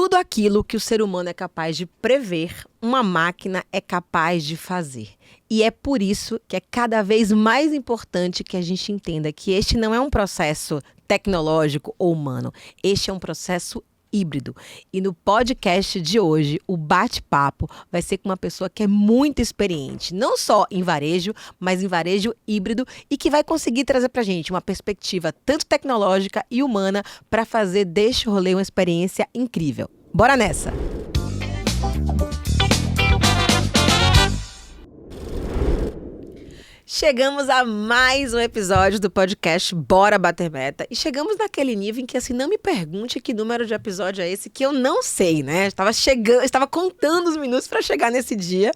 Tudo aquilo que o ser humano é capaz de prever, uma máquina é capaz de fazer. E é por isso que é cada vez mais importante que a gente entenda que este não é um processo tecnológico ou humano. Este é um processo híbrido. E no podcast de hoje, o bate-papo vai ser com uma pessoa que é muito experiente, não só em varejo, mas em varejo híbrido e que vai conseguir trazer pra gente uma perspectiva tanto tecnológica e humana para fazer deste rolê uma experiência incrível. Bora nessa! Chegamos a mais um episódio do podcast Bora Bater Meta. E chegamos naquele nível em que, assim, não me pergunte que número de episódio é esse, que eu não sei, né? Estava contando os minutos para chegar nesse dia.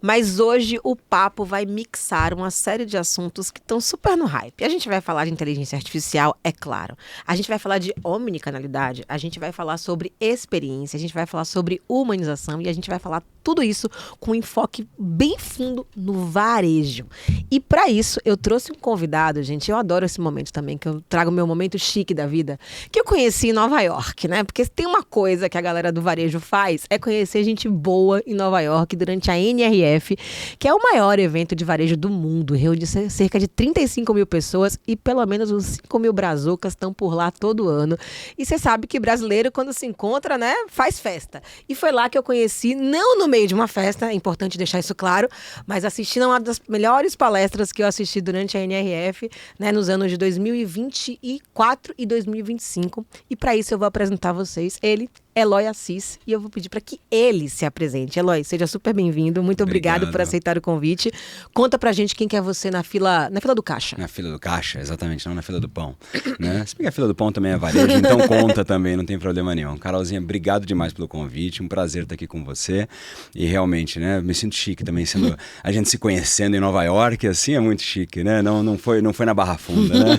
Mas hoje o papo vai mixar uma série de assuntos que estão super no hype. A gente vai falar de inteligência artificial, é claro. A gente vai falar de omnicanalidade. A gente vai falar sobre experiência. A gente vai falar sobre humanização. E a gente vai falar tudo isso com um enfoque bem fundo no varejo. E para isso, eu trouxe um convidado, gente. Eu adoro esse momento também, que eu trago o meu momento chique da vida, que eu conheci em Nova York, né? Porque se tem uma coisa que a galera do varejo faz, é conhecer gente boa em Nova York durante a NRF, que é o maior evento de varejo do mundo. Reúne cerca de 35 mil pessoas e pelo menos uns 5 mil brazucas estão por lá todo ano. E você sabe que brasileiro, quando se encontra, né, faz festa. E foi lá que eu conheci, não no meio de uma festa, é importante deixar isso claro, mas assistindo a uma das melhores palestras que eu assisti durante a NRF, né, nos anos de 2024 e 2025. E para isso eu vou apresentar a vocês ele, Eloy Assis, e eu vou pedir para que ele se apresente. Eloy, seja super bem-vindo, muito obrigado por aceitar o convite. Conta pra gente quem que é você na fila do caixa. Na fila do caixa, exatamente, não na fila do pão. Né? Se bem que a fila do pão também é varejo, então conta também, não tem problema nenhum. Carolzinha, obrigado demais pelo convite, um prazer estar aqui com você. E realmente, né, me sinto chique também, sendo a gente se conhecendo em Nova York, assim, é muito chique, né? Não foi na Barra Funda, né?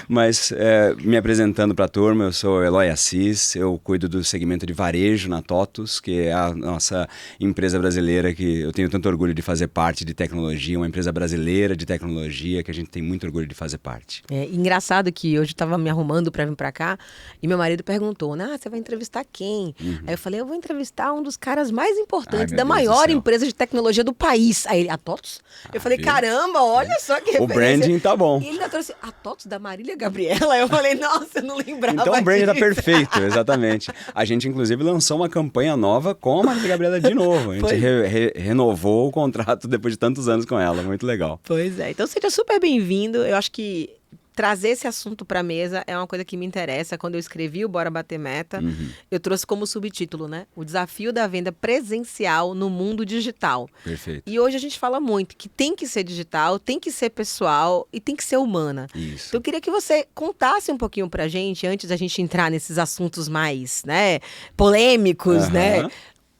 Mas, me apresentando para a turma, eu sou Eloy Assis, eu cuido do segmento de varejo na TOTUS, que é a nossa empresa brasileira que eu tenho tanto orgulho de fazer parte de tecnologia, uma empresa brasileira de tecnologia que a gente tem muito orgulho de fazer parte. É engraçado que hoje eu estava me arrumando para vir para cá e meu marido perguntou, né, você vai entrevistar quem? Aí eu falei, eu vou entrevistar um dos caras mais importantes da maior empresa de tecnologia do país. Aí ele, a TOTUS? Eu falei, caramba, olha só que referência. O branding tá bom. E ele ainda trouxe a TOTUS da Marília Gabriela. Eu falei, nossa, eu não lembrava Então o branding tá disso. perfeito, exatamente. A gente, inclusive, lançou uma campanha nova com a Marília Gabriela de novo. A gente renovou o contrato depois de tantos anos com ela. Muito legal. Pois é. Então, seja super bem-vindo. Eu acho que trazer esse assunto para a mesa é uma coisa que me interessa. Quando eu escrevi o Bora Bater Meta, eu trouxe como subtítulo, né? O desafio da venda presencial no mundo digital. Perfeito. E hoje a gente fala muito que tem que ser digital, tem que ser pessoal e tem que ser humana. Isso. Então eu queria que você contasse um pouquinho pra gente, antes da gente entrar nesses assuntos mais, né, polêmicos, né?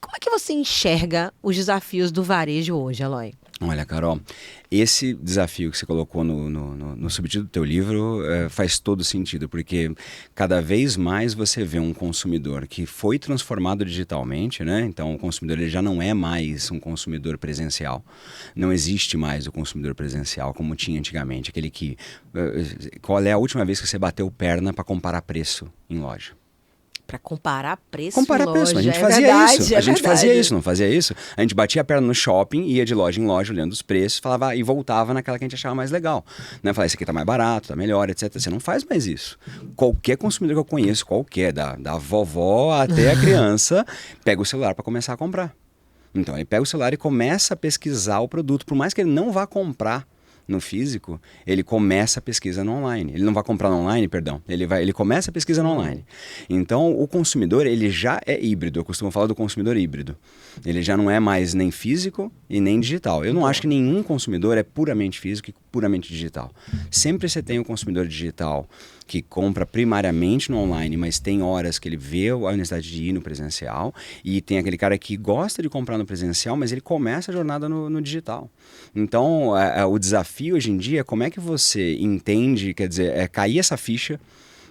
Como é que você enxerga os desafios do varejo hoje, Eloy? Olha, Carol, esse desafio que você colocou no subtítulo do teu livro faz todo sentido, porque cada vez mais você vê um consumidor que foi transformado digitalmente, né? Então o consumidor ele já não é mais um consumidor presencial. Não existe mais o consumidor presencial como tinha antigamente. Aquele que... qual é a última vez que você bateu perna para comparar preço em loja? Para comparar preço Comparar em preço, loja. a gente fazia isso. A gente fazia isso, não fazia isso? A gente batia a perna no shopping, ia de loja em loja olhando os preços, falava e voltava naquela que a gente achava mais legal. Né? Falava, esse aqui tá mais barato, tá melhor, etc. Você não faz mais isso. Qualquer consumidor que eu conheço, da vovó até a criança, pega o celular para começar a comprar. Então ele pega o celular e começa a pesquisar o produto, por mais que ele não vá comprar no físico, ele começa a pesquisa no online. Ele não vai comprar no online, perdão. Ele começa a pesquisa no online. Então, o consumidor, ele já é híbrido. Eu costumo falar do consumidor híbrido. Ele já não é mais nem físico e nem digital. Eu não acho que nenhum consumidor é puramente físico e puramente digital. Sempre você tem o consumidor digital que compra primariamente no online, mas tem horas que ele vê a necessidade de ir no presencial, e tem aquele cara que gosta de comprar no presencial, mas ele começa a jornada no digital. Então, o desafio hoje em dia é como é que você entende, quer dizer, cair essa ficha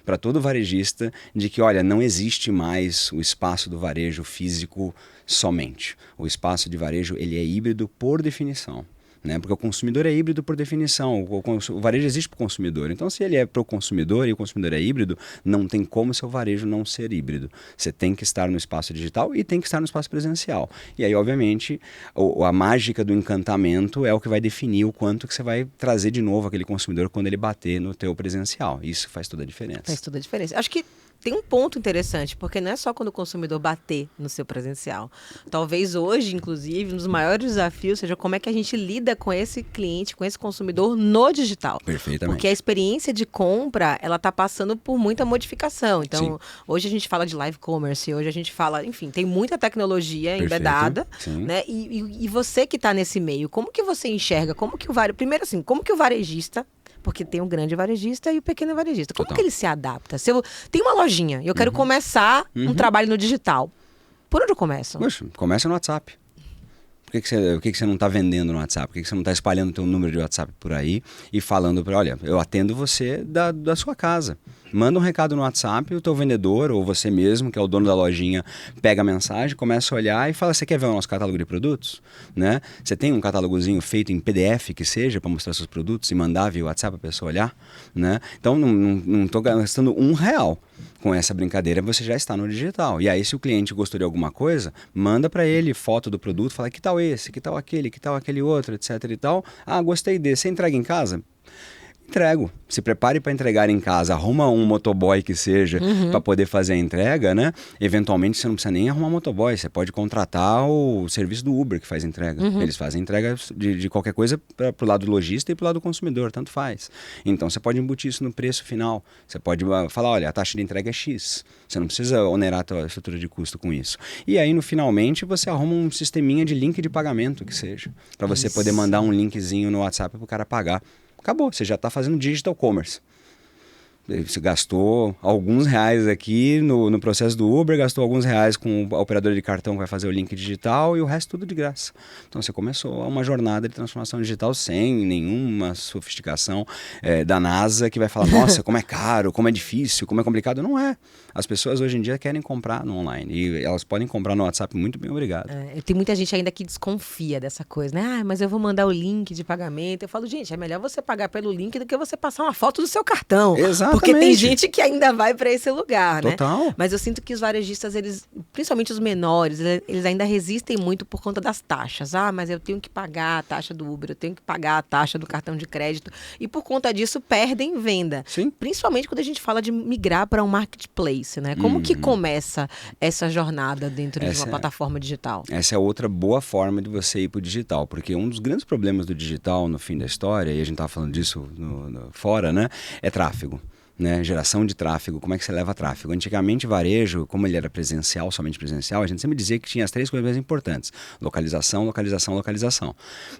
para todo varejista de que, olha, não existe mais o espaço do varejo físico somente. O espaço de varejo, ele é híbrido por definição. né? Porque o consumidor é híbrido por definição, o varejo existe para o consumidor. Então, se ele é para o consumidor e o consumidor é híbrido, não tem como seu varejo não ser híbrido. Você tem que estar no espaço digital e tem que estar no espaço presencial. E aí, obviamente, a mágica do encantamento é o que vai definir o quanto que você vai trazer de novo aquele consumidor quando ele bater no teu presencial. Isso faz toda a diferença. Faz toda a diferença. Acho que tem um ponto interessante, porque não é só quando o consumidor bater no seu presencial. Talvez hoje, inclusive, um dos maiores desafios seja como é que a gente lida com esse cliente, com esse consumidor no digital. Perfeitamente. Porque a experiência de compra, ela está passando por muita modificação. Então, Sim. hoje a gente fala de live commerce, hoje a gente fala, enfim, tem muita tecnologia embedada, né? E você que está nesse meio, como que você enxerga? Como que o primeiro assim, como que o varejista, porque tem o grande varejista e o pequeno varejista. Como que ele se adapta? Se eu tenho uma lojinha e eu quero começar um trabalho no digital, por onde eu começo? Poxa, começa no WhatsApp. Por que você não está vendendo no WhatsApp? Por que você não está espalhando o teu número de WhatsApp por aí e falando para, olha, eu atendo você da sua casa. Manda um recado no WhatsApp, o teu vendedor ou você mesmo, que é o dono da lojinha, pega a mensagem, começa a olhar e fala, você quer ver o nosso catálogo de produtos? Né? Você tem um catálogozinho feito em PDF que seja para mostrar seus produtos e mandar via WhatsApp para a pessoa olhar? Né? Então, não estou gastando R$1. Com essa brincadeira, você já está no digital. E aí, se o cliente gostou de alguma coisa, manda para ele foto do produto, fala que tal esse, que tal aquele outro, etc e tal. Ah, gostei desse. Você entrega em casa? Entrego. Se prepare para entregar em casa, arruma um motoboy que seja para poder fazer a entrega, né? Eventualmente você não precisa nem arrumar motoboy, você pode contratar o serviço do Uber que faz entrega. Eles fazem entrega de qualquer coisa para o lado do lojista e para o lado do consumidor, tanto faz. Então você pode embutir isso no preço final. Você pode falar, olha, a taxa de entrega é X. Você não precisa onerar a tua estrutura de custo com isso. E aí, finalmente, você arruma um sisteminha de link de pagamento que seja, para você poder mandar um linkzinho no WhatsApp para o cara pagar. Acabou, você já está fazendo digital commerce. Você gastou alguns reais aqui no processo do Uber, gastou alguns reais com a operadora de cartão que vai fazer o link digital e o resto tudo de graça. Então você começou uma jornada de transformação digital sem nenhuma sofisticação da NASA que vai falar, nossa, como é caro, como é difícil, como é complicado. Não é. As pessoas hoje em dia querem comprar no online e elas podem comprar no WhatsApp muito bem, obrigado. Tem muita gente ainda que desconfia dessa coisa, né? Ah, mas eu vou mandar o link de pagamento. Eu falo, gente, é melhor você pagar pelo link do que você passar uma foto do seu cartão. Exato. Porque tem gente que ainda vai para esse lugar, né? Total. Mas eu sinto que os varejistas, eles, principalmente os menores, eles ainda resistem muito por conta das taxas. Ah, mas eu tenho que pagar a taxa do Uber, eu tenho que pagar a taxa do cartão de crédito. E por conta disso, perdem venda. Sim. Principalmente quando a gente fala de migrar para um marketplace, né? Como que começa essa jornada dentro de uma plataforma digital? Essa é outra boa forma de você ir para o digital, porque um dos grandes problemas do digital no fim da história, e a gente estava falando disso fora, né? É tráfego. Né? Geração de tráfego, como é que você leva tráfego? Antigamente, varejo, como ele era presencial, somente presencial, a gente sempre dizia que tinha as 3 coisas mais importantes: localização, localização, localização.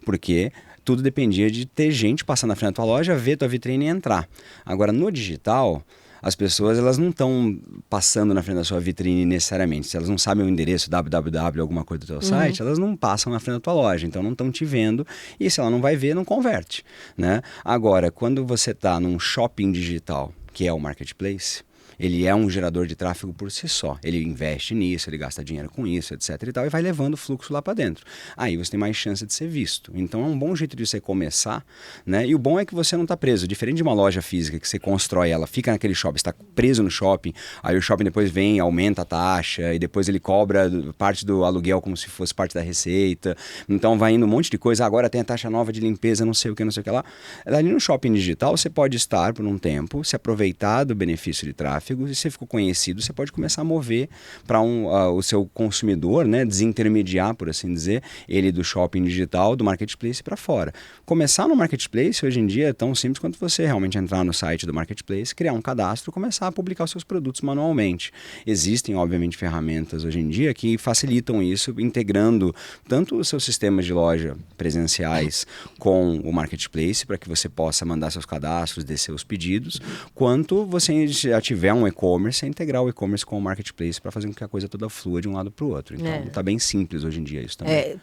Porque tudo dependia de ter gente passando na frente da tua loja, ver tua vitrine e entrar. Agora, no digital, as pessoas elas não estão passando na frente da sua vitrine necessariamente. Se elas não sabem o endereço www, alguma coisa do teu site, elas não passam na frente da tua loja. Então, não estão te vendo. E se ela não vai ver, não converte. Né? Agora, quando você está num shopping digital, que é o marketplace, ele é um gerador de tráfego por si só. Ele investe nisso, ele gasta dinheiro com isso, etc. e tal, e vai levando o fluxo lá para dentro. Aí você tem mais chance de ser visto. Então é um bom jeito de você começar, né? E o bom é que você não está preso. Diferente de uma loja física que você constrói, ela fica naquele shopping, está preso no shopping, aí o shopping depois vem, aumenta a taxa, e depois ele cobra parte do aluguel como se fosse parte da receita. Então vai indo um monte de coisa. Agora tem a taxa nova de limpeza, não sei o que lá. Ali no shopping digital, você pode estar por um tempo, se aproveitar do benefício de tráfego, e se ficou conhecido, você pode começar a mover para o seu consumidor, né, desintermediar, por assim dizer, ele do shopping digital, do marketplace para fora. Começar no marketplace hoje em dia é tão simples quanto você realmente entrar no site do marketplace, criar um cadastro e começar a publicar os seus produtos manualmente. Existem, obviamente, ferramentas hoje em dia que facilitam isso, integrando tanto os seus sistemas de loja presenciais com o marketplace, para que você possa mandar seus cadastros, descer os pedidos, quanto você já tiver um e-commerce, integrar o e-commerce com o marketplace para fazer com que a coisa toda flua de um lado para o outro. Então, tá bem simples hoje em dia isso também.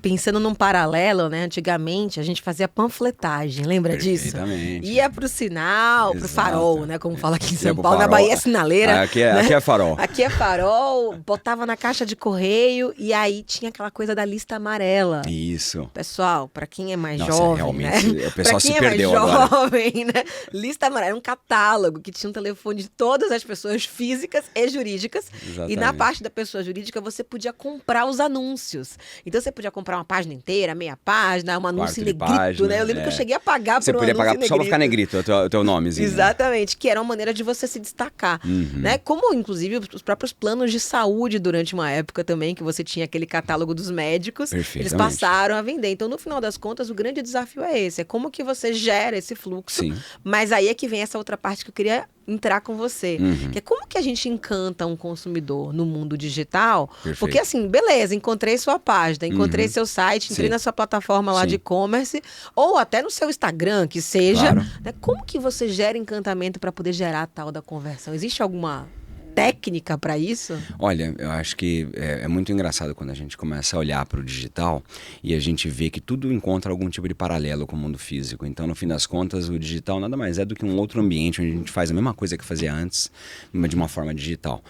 pensando num paralelo, né? Antigamente a gente fazia panfletagem, lembra disso? Perfeitamente. Ia pro sinal, pro Exato. farol, né? Como fala aqui em Ia São pro Paulo, na farol. Bahia é sinaleira. Aqui é farol. Aqui é farol, botava na caixa de correio e aí tinha aquela coisa da lista amarela. Isso. Pessoal, pra quem é mais Nossa, jovem, realmente, né? o pessoal Pra quem se é mais perdeu agora. jovem, né? Lista amarela era um catálogo que tinha um telefone de todas as pessoas físicas e jurídicas. Exatamente. E na parte da pessoa jurídica você podia comprar os anúncios. Então você podia comprar uma página inteira, meia página, um anúncio em negrito, página, né? Eu lembro que eu cheguei a pagar Você por um podia anúncio pagar em só pra ficar negrito. negrito, o teu nomezinho. Exatamente, que era uma maneira de você se destacar, né? Como, inclusive, os próprios planos de saúde durante uma época também, que você tinha aquele catálogo dos médicos, eles Perfeitamente. passaram a vender. Então, no final das contas, o grande desafio é esse, é como que você gera esse fluxo. Sim. Mas aí é que vem essa outra parte que eu queria entrar com você, que é como que a gente encanta um consumidor no mundo digital, Perfeito. porque assim, beleza, encontrei sua página, encontrei seu site, entrei Sim. na sua plataforma lá Sim. de e-commerce, ou até no seu Instagram, que seja, Claro. né? Como que você gera encantamento para poder gerar a tal da conversão? Existe alguma técnica para isso? Olha, eu acho que é muito engraçado quando a gente começa a olhar para o digital e a gente vê que tudo encontra algum tipo de paralelo com o mundo físico. Então, no fim das contas, o digital nada mais é do que um outro ambiente onde a gente faz a mesma coisa que fazia antes, mas de uma forma digital.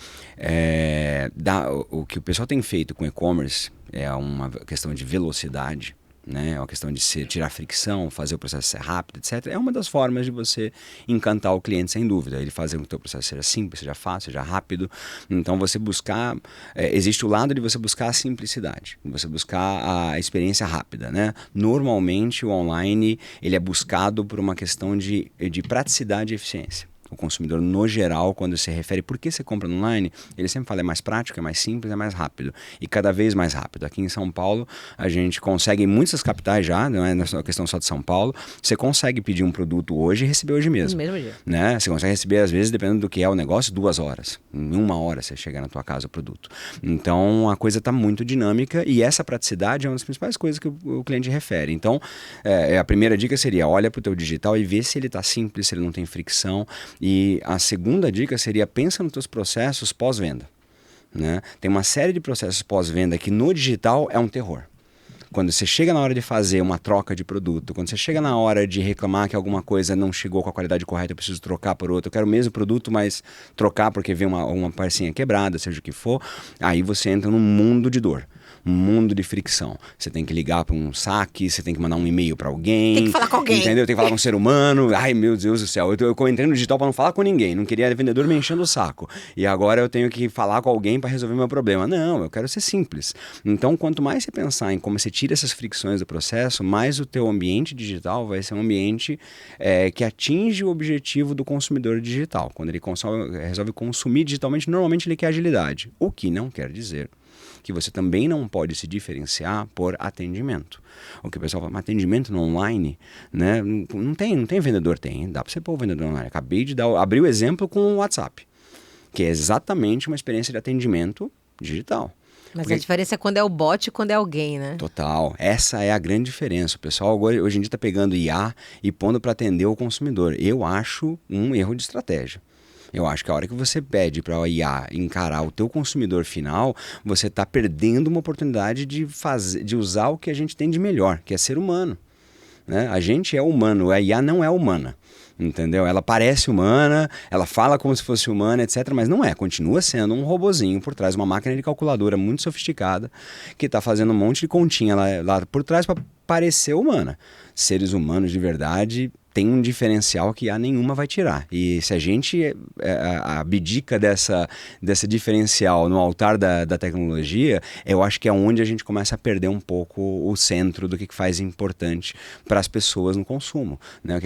O que o pessoal tem feito com e-commerce é uma questão de velocidade, né? É uma questão de tirar fricção, fazer o processo ser rápido, etc. É uma das formas de você encantar o cliente, sem dúvida. Ele fazer com que o teu processo seja simples, seja fácil, seja rápido. Então, você buscar... existe o lado de você buscar a simplicidade, você buscar a experiência rápida, né? Normalmente, o online ele é buscado por uma questão de praticidade e eficiência. O consumidor, no geral, quando se refere por que você compra no online, ele sempre fala é mais prático, é mais simples, é mais rápido. E cada vez mais rápido. Aqui em São Paulo, a gente consegue, em muitas capitais já, não é uma questão só de São Paulo, você consegue pedir um produto hoje e receber hoje mesmo. No mesmo dia. Né? Você consegue receber, às vezes, dependendo do que é o negócio, 2 horas. Em 1 hora você chega na tua casa o produto. Então, a coisa está muito dinâmica e essa praticidade é uma das principais coisas que o cliente refere. Então, a primeira dica seria, olha para o teu digital e vê se ele está simples, se ele não tem fricção. E a segunda dica seria, pensa nos teus processos pós-venda. Né? Tem uma série de processos pós-venda que no digital é um terror. Quando você chega na hora de fazer uma troca de produto, quando você chega na hora de reclamar que alguma coisa não chegou com a qualidade correta, eu preciso trocar por outra, eu quero o mesmo produto, mas trocar porque veio uma parcinha quebrada, seja o que for, aí você entra num mundo de dor. Um mundo de fricção. Você tem que ligar para um saque, você tem que mandar um e-mail para alguém. Tem que falar com alguém. Entendeu? Tem que falar com um ser humano. Ai, meu Deus do céu. Eu entrei no digital para não falar com ninguém. Não queria vendedor me enchendo o saco. E agora eu tenho que falar com alguém para resolver meu problema. Não, eu quero ser simples. Então, quanto mais você pensar em como você tira essas fricções do processo, mais o teu ambiente digital vai ser um ambiente que atinge o objetivo do consumidor digital. Quando ele resolve consumir digitalmente, normalmente ele quer agilidade. O que não quer dizer que você também não pode se diferenciar por atendimento. O que o pessoal fala, mas atendimento no online, né? Não tem vendedor, tem. Dá para você pôr o vendedor online. Acabei de abrir o exemplo com o WhatsApp, que é exatamente uma experiência de atendimento digital. Mas a diferença é quando é o bot e quando é alguém, né? Total. Essa é a grande diferença. O pessoal hoje em dia está pegando IA e pondo para atender o consumidor. Eu acho um erro de estratégia. Eu acho que a hora que você pede para a IA encarar o teu consumidor final, você está perdendo uma oportunidade de usar o que a gente tem de melhor, que é ser humano. Né? A gente é humano, a IA não é humana. Entendeu? Ela parece humana, ela fala como se fosse humana, etc. Mas não é, continua sendo um robozinho por trás, uma máquina de calculadora muito sofisticada que está fazendo um monte de continha lá por trás para parecer humana. Seres humanos de verdade tem um diferencial que a nenhuma vai tirar. E se a gente abdica dessa diferencial no altar da tecnologia, eu acho que é onde a gente começa a perder um pouco o centro do que faz importante para as pessoas no consumo. Né?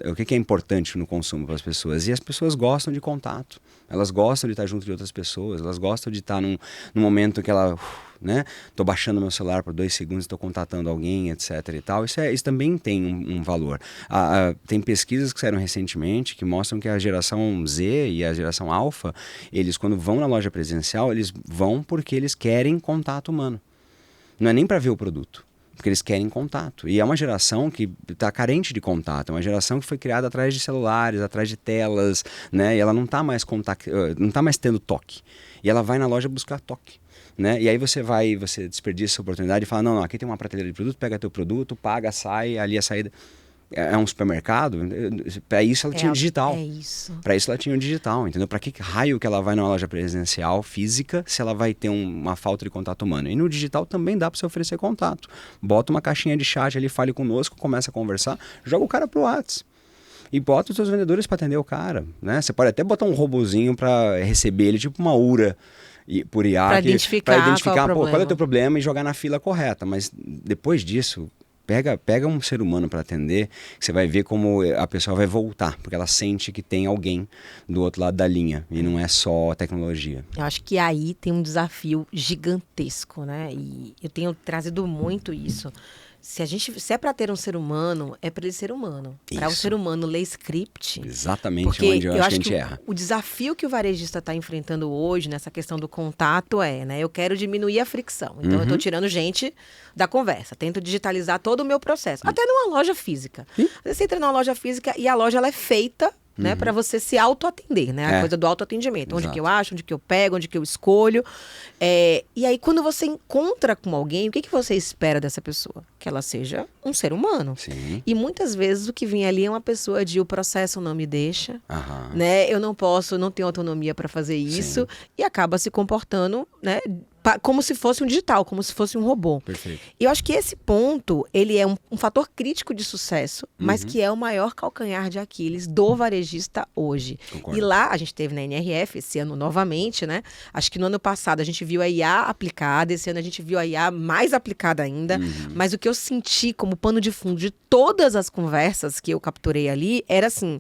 O que é importante no consumo para as pessoas? E as pessoas gostam de contato. Elas gostam de estar junto de outras pessoas. Elas gostam de estar num momento que ela... Né? Tô baixando meu celular por 2 segundos, estou contatando alguém, etc. e tal. Isso também tem um valor. Tem pesquisas que saíram recentemente que mostram que a geração Z e a geração Alpha, eles quando vão na loja presencial, eles vão porque eles querem contato humano. Não é nem para ver o produto. Porque eles querem contato. E é uma geração que está carente de contato. É uma geração que foi criada atrás de celulares, atrás de telas, né? E ela não está mais, não tá mais tendo toque. E ela vai na loja buscar toque. Né? E aí você desperdiça a oportunidade e fala, não, aqui tem uma prateleira de produto, pega teu produto, paga, sai, ali a saída... É um supermercado, para isso ela tinha o digital. É isso. Para isso ela tinha o digital, entendeu? Para que raio que ela vai numa loja presencial, física, se ela vai ter uma falta de contato humano? E no digital também dá para você oferecer contato. Bota uma caixinha de chat ali, fale conosco, começa a conversar, joga o cara pro WhatsApp. E bota os seus vendedores para atender o cara, né? Você pode até botar um robozinho para receber ele, tipo uma URA por IA. Para identificar qual é o teu problema e jogar na fila correta. Mas depois disso... Pega um ser humano para atender, que você vai ver como a pessoa vai voltar, porque ela sente que tem alguém do outro lado da linha, e não é só tecnologia. Eu acho que aí tem um desafio gigantesco, né? E eu tenho trazido muito isso. Se é para ter um ser humano, é para ele ser humano. Para o ser humano ler script. Exatamente onde eu acho que a gente erra. O desafio que o varejista está enfrentando hoje nessa questão do contato né? Eu quero diminuir a fricção. Então eu estou tirando gente da conversa. Tento digitalizar todo o meu processo. Até numa loja física. Você entra numa loja física e a loja ela é feita, né, para você se auto-atender, né? A coisa do auto-atendimento. Onde que eu acho, onde que eu pego, onde que eu escolho. E aí, quando você encontra com alguém, o que você espera dessa pessoa? Que ela seja um ser humano. Sim. E muitas vezes o que vem ali é uma pessoa de o processo não me deixa, né? Eu não tenho autonomia para fazer isso. Sim. E acaba se comportando, né? Como se fosse um digital, como se fosse um robô. Perfeito. E eu acho que esse ponto, ele é um fator crítico de sucesso, mas que é o maior calcanhar de Aquiles do varejista hoje. Concordo. E lá, a gente teve na NRF esse ano novamente, né? Acho que no ano passado a gente viu a IA aplicada, esse ano a gente viu a IA mais aplicada ainda, mas o que eu senti como pano de fundo de todas as conversas que eu capturei ali, era assim...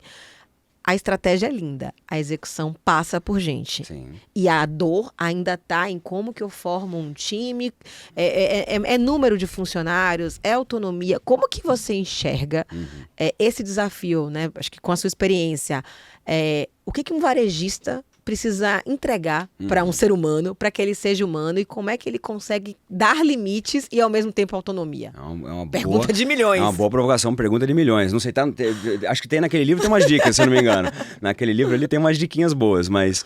A estratégia é linda, a execução passa por gente. Sim. E a dor ainda está em como que eu formo um time, é número de funcionários, é autonomia. Como que você enxerga esse desafio, né? Acho que com a sua experiência, o que um varejista precisa entregar para um ser humano, para que ele seja humano, e como é que ele consegue dar limites e ao mesmo tempo autonomia? É uma pergunta de milhões. É uma boa provocação, pergunta de milhões. Não sei, acho que tem naquele livro, tem umas dicas, se eu não me engano. Naquele livro ali tem umas diquinhas boas, mas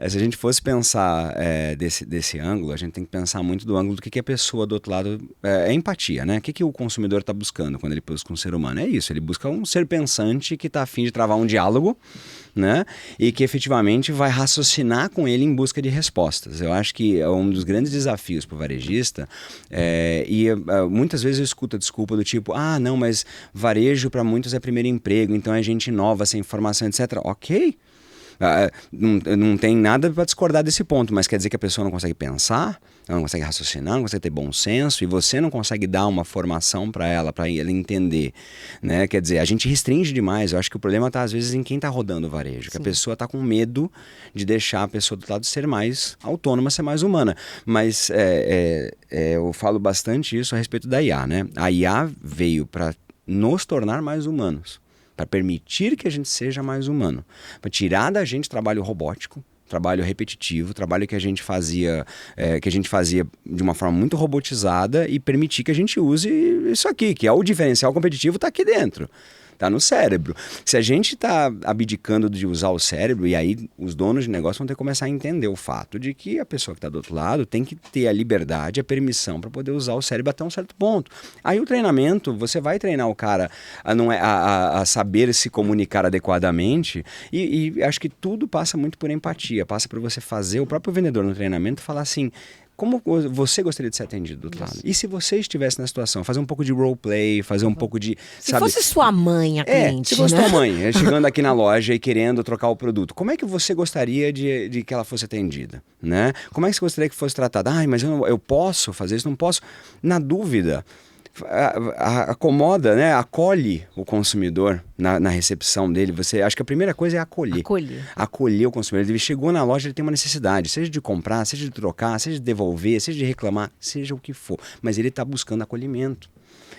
se a gente fosse pensar desse ângulo, a gente tem que pensar muito do ângulo do que a pessoa do outro lado é empatia, né? O que o consumidor está buscando quando ele busca um ser humano? É isso, ele busca um ser pensante que está a fim de travar um diálogo, né? E que efetivamente vai raciocinar com ele em busca de respostas. Eu acho que é um dos grandes desafios para o varejista, muitas vezes eu escuto a desculpa do tipo, não, mas varejo para muitos é primeiro emprego, então é gente nova, sem informação, etc. Ok, não tem nada para discordar desse ponto, mas quer dizer que a pessoa não consegue pensar, ela não consegue raciocinar, não consegue ter bom senso, e você não consegue dar uma formação para ela entender, né? Quer dizer, a gente restringe demais. Eu acho que o problema está às vezes em quem está rodando o varejo. Sim. Que a pessoa está com medo de deixar a pessoa do outro lado ser mais autônoma, ser mais humana. Mas eu falo bastante isso a respeito da IA, né? A IA veio para nos tornar mais humanos, para permitir que a gente seja mais humano, para tirar da gente trabalho robótico, trabalho repetitivo, trabalho que a gente fazia de uma forma muito robotizada, e permitir que a gente use isso aqui, que é o diferencial competitivo, está aqui dentro. Está no cérebro. Se a gente está abdicando de usar o cérebro, e aí os donos de negócio vão ter que começar a entender o fato de que a pessoa que está do outro lado tem que ter a liberdade, a permissão para poder usar o cérebro até um certo ponto. Aí o treinamento, você vai treinar o cara a saber se comunicar adequadamente, e acho que tudo passa muito por empatia, passa por você fazer o próprio vendedor no treinamento falar assim: como você gostaria de ser atendido do outro lado? E se você estivesse na situação, fazer um pouco de roleplay, fazer um pouco de... Se fosse sua mãe a cliente, se fosse tua mãe, chegando aqui na loja e querendo trocar o produto, como é que você gostaria de que ela fosse atendida? Né? Como é que você gostaria que fosse tratada? Mas eu posso fazer isso, não posso? Na dúvida, acomoda, né? Acolhe o consumidor na recepção dele. Acho que a primeira coisa é acolher. Acolher o consumidor. Ele chegou na loja, ele tem uma necessidade, seja de comprar, seja de trocar, seja de devolver, seja de reclamar, seja o que for. Mas ele está buscando acolhimento.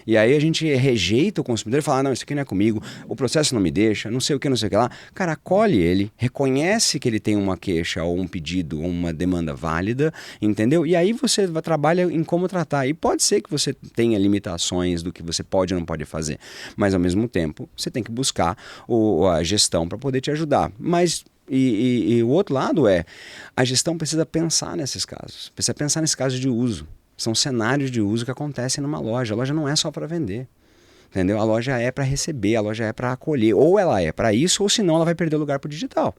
E aí a gente rejeita o consumidor e fala, não, isso aqui não é comigo, o processo não me deixa, não sei o que lá. Cara, acolhe ele, reconhece que ele tem uma queixa ou um pedido ou uma demanda válida, entendeu? E aí você trabalha em como tratar. E pode ser que você tenha limitações do que você pode ou não pode fazer, mas ao mesmo tempo você tem que buscar a gestão para poder te ajudar. Mas e o outro lado a gestão precisa pensar nesses casos, precisa pensar nesse caso de uso. São cenários de uso que acontecem numa loja. A loja não é só para vender, entendeu? A loja é para receber, a loja é para acolher. Ou ela é para isso, ou senão ela vai perder o lugar para o digital.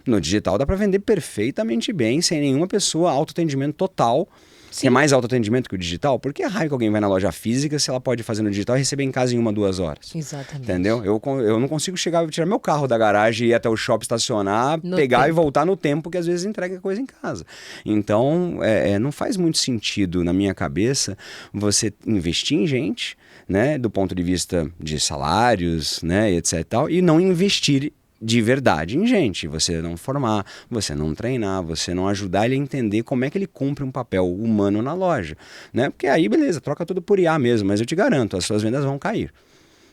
No digital dá para vender perfeitamente bem, sem nenhuma pessoa, autoatendimento total. Sim. É mais autoatendimento que o digital? Por que raio que alguém vai na loja física se ela pode fazer no digital e receber em casa em 1, 2 horas? Exatamente. Entendeu? Eu não consigo tirar meu carro da garagem e ir até o shopping estacionar, pegar e voltar no tempo que às vezes entrega coisa em casa. Então, não faz muito sentido na minha cabeça você investir em gente, né, do ponto de vista de salários, né, etc e tal, e não investir de verdade em gente, você não formar, você não treinar, você não ajudar ele a entender como é que ele cumpre um papel humano na loja, né? Porque aí, beleza, troca tudo por IA mesmo, mas eu te garanto, as suas vendas vão cair.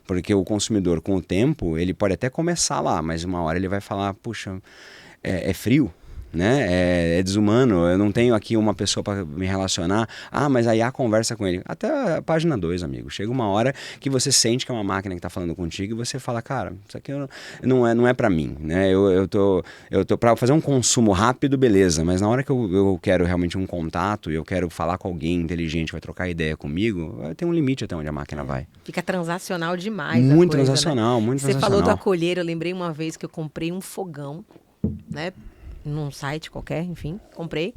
Porque o consumidor, com o tempo, ele pode até começar lá, mas uma hora ele vai falar, puxa, é frio, né? É desumano, eu não tenho aqui uma pessoa para me relacionar. Ah, mas aí a conversa com ele. Até a página 2, amigo. Chega uma hora que você sente que é uma máquina que está falando contigo e você fala, cara, isso aqui não é para mim, né? Eu tô para fazer um consumo rápido, beleza, mas na hora que eu quero realmente um contato e eu quero falar com alguém inteligente, vai trocar ideia comigo, tem um limite até onde a máquina vai. Fica transacional demais. Muito transacional, né? Muito Você transacional. Falou do acolher, eu lembrei uma vez que eu comprei um fogão, né? Num site qualquer, enfim, comprei.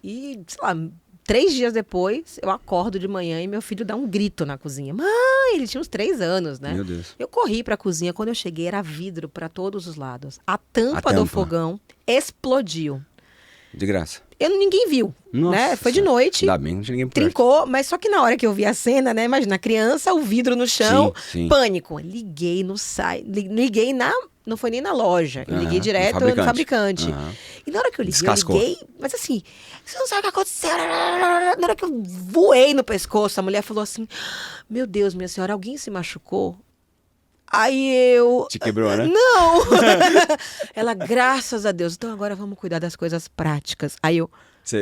E, sei lá, 3 dias depois, eu acordo de manhã e meu filho dá um grito na cozinha. Mãe, ele tinha uns 3 anos, né? Meu Deus. Eu corri pra cozinha, quando eu cheguei era vidro pra todos os lados. A tampa do fogão explodiu. De graça. Ninguém viu, né? Foi de noite. Ainda bem que ninguém trincou, mas só que na hora que eu vi a cena, né? Imagina, a criança, o vidro no chão, sim. Pânico. Liguei no site, liguei não foi nem na loja, eu liguei direto no fabricante. E na hora que eu liguei, Descascou. eu liguei, mas assim, você não sabe o que aconteceu. Na hora que eu voei no pescoço, a mulher falou assim, meu Deus, minha senhora, alguém se machucou? Aí eu... Te quebrou, né? Não! Ela, graças a Deus, então agora vamos cuidar das coisas práticas. Aí eu...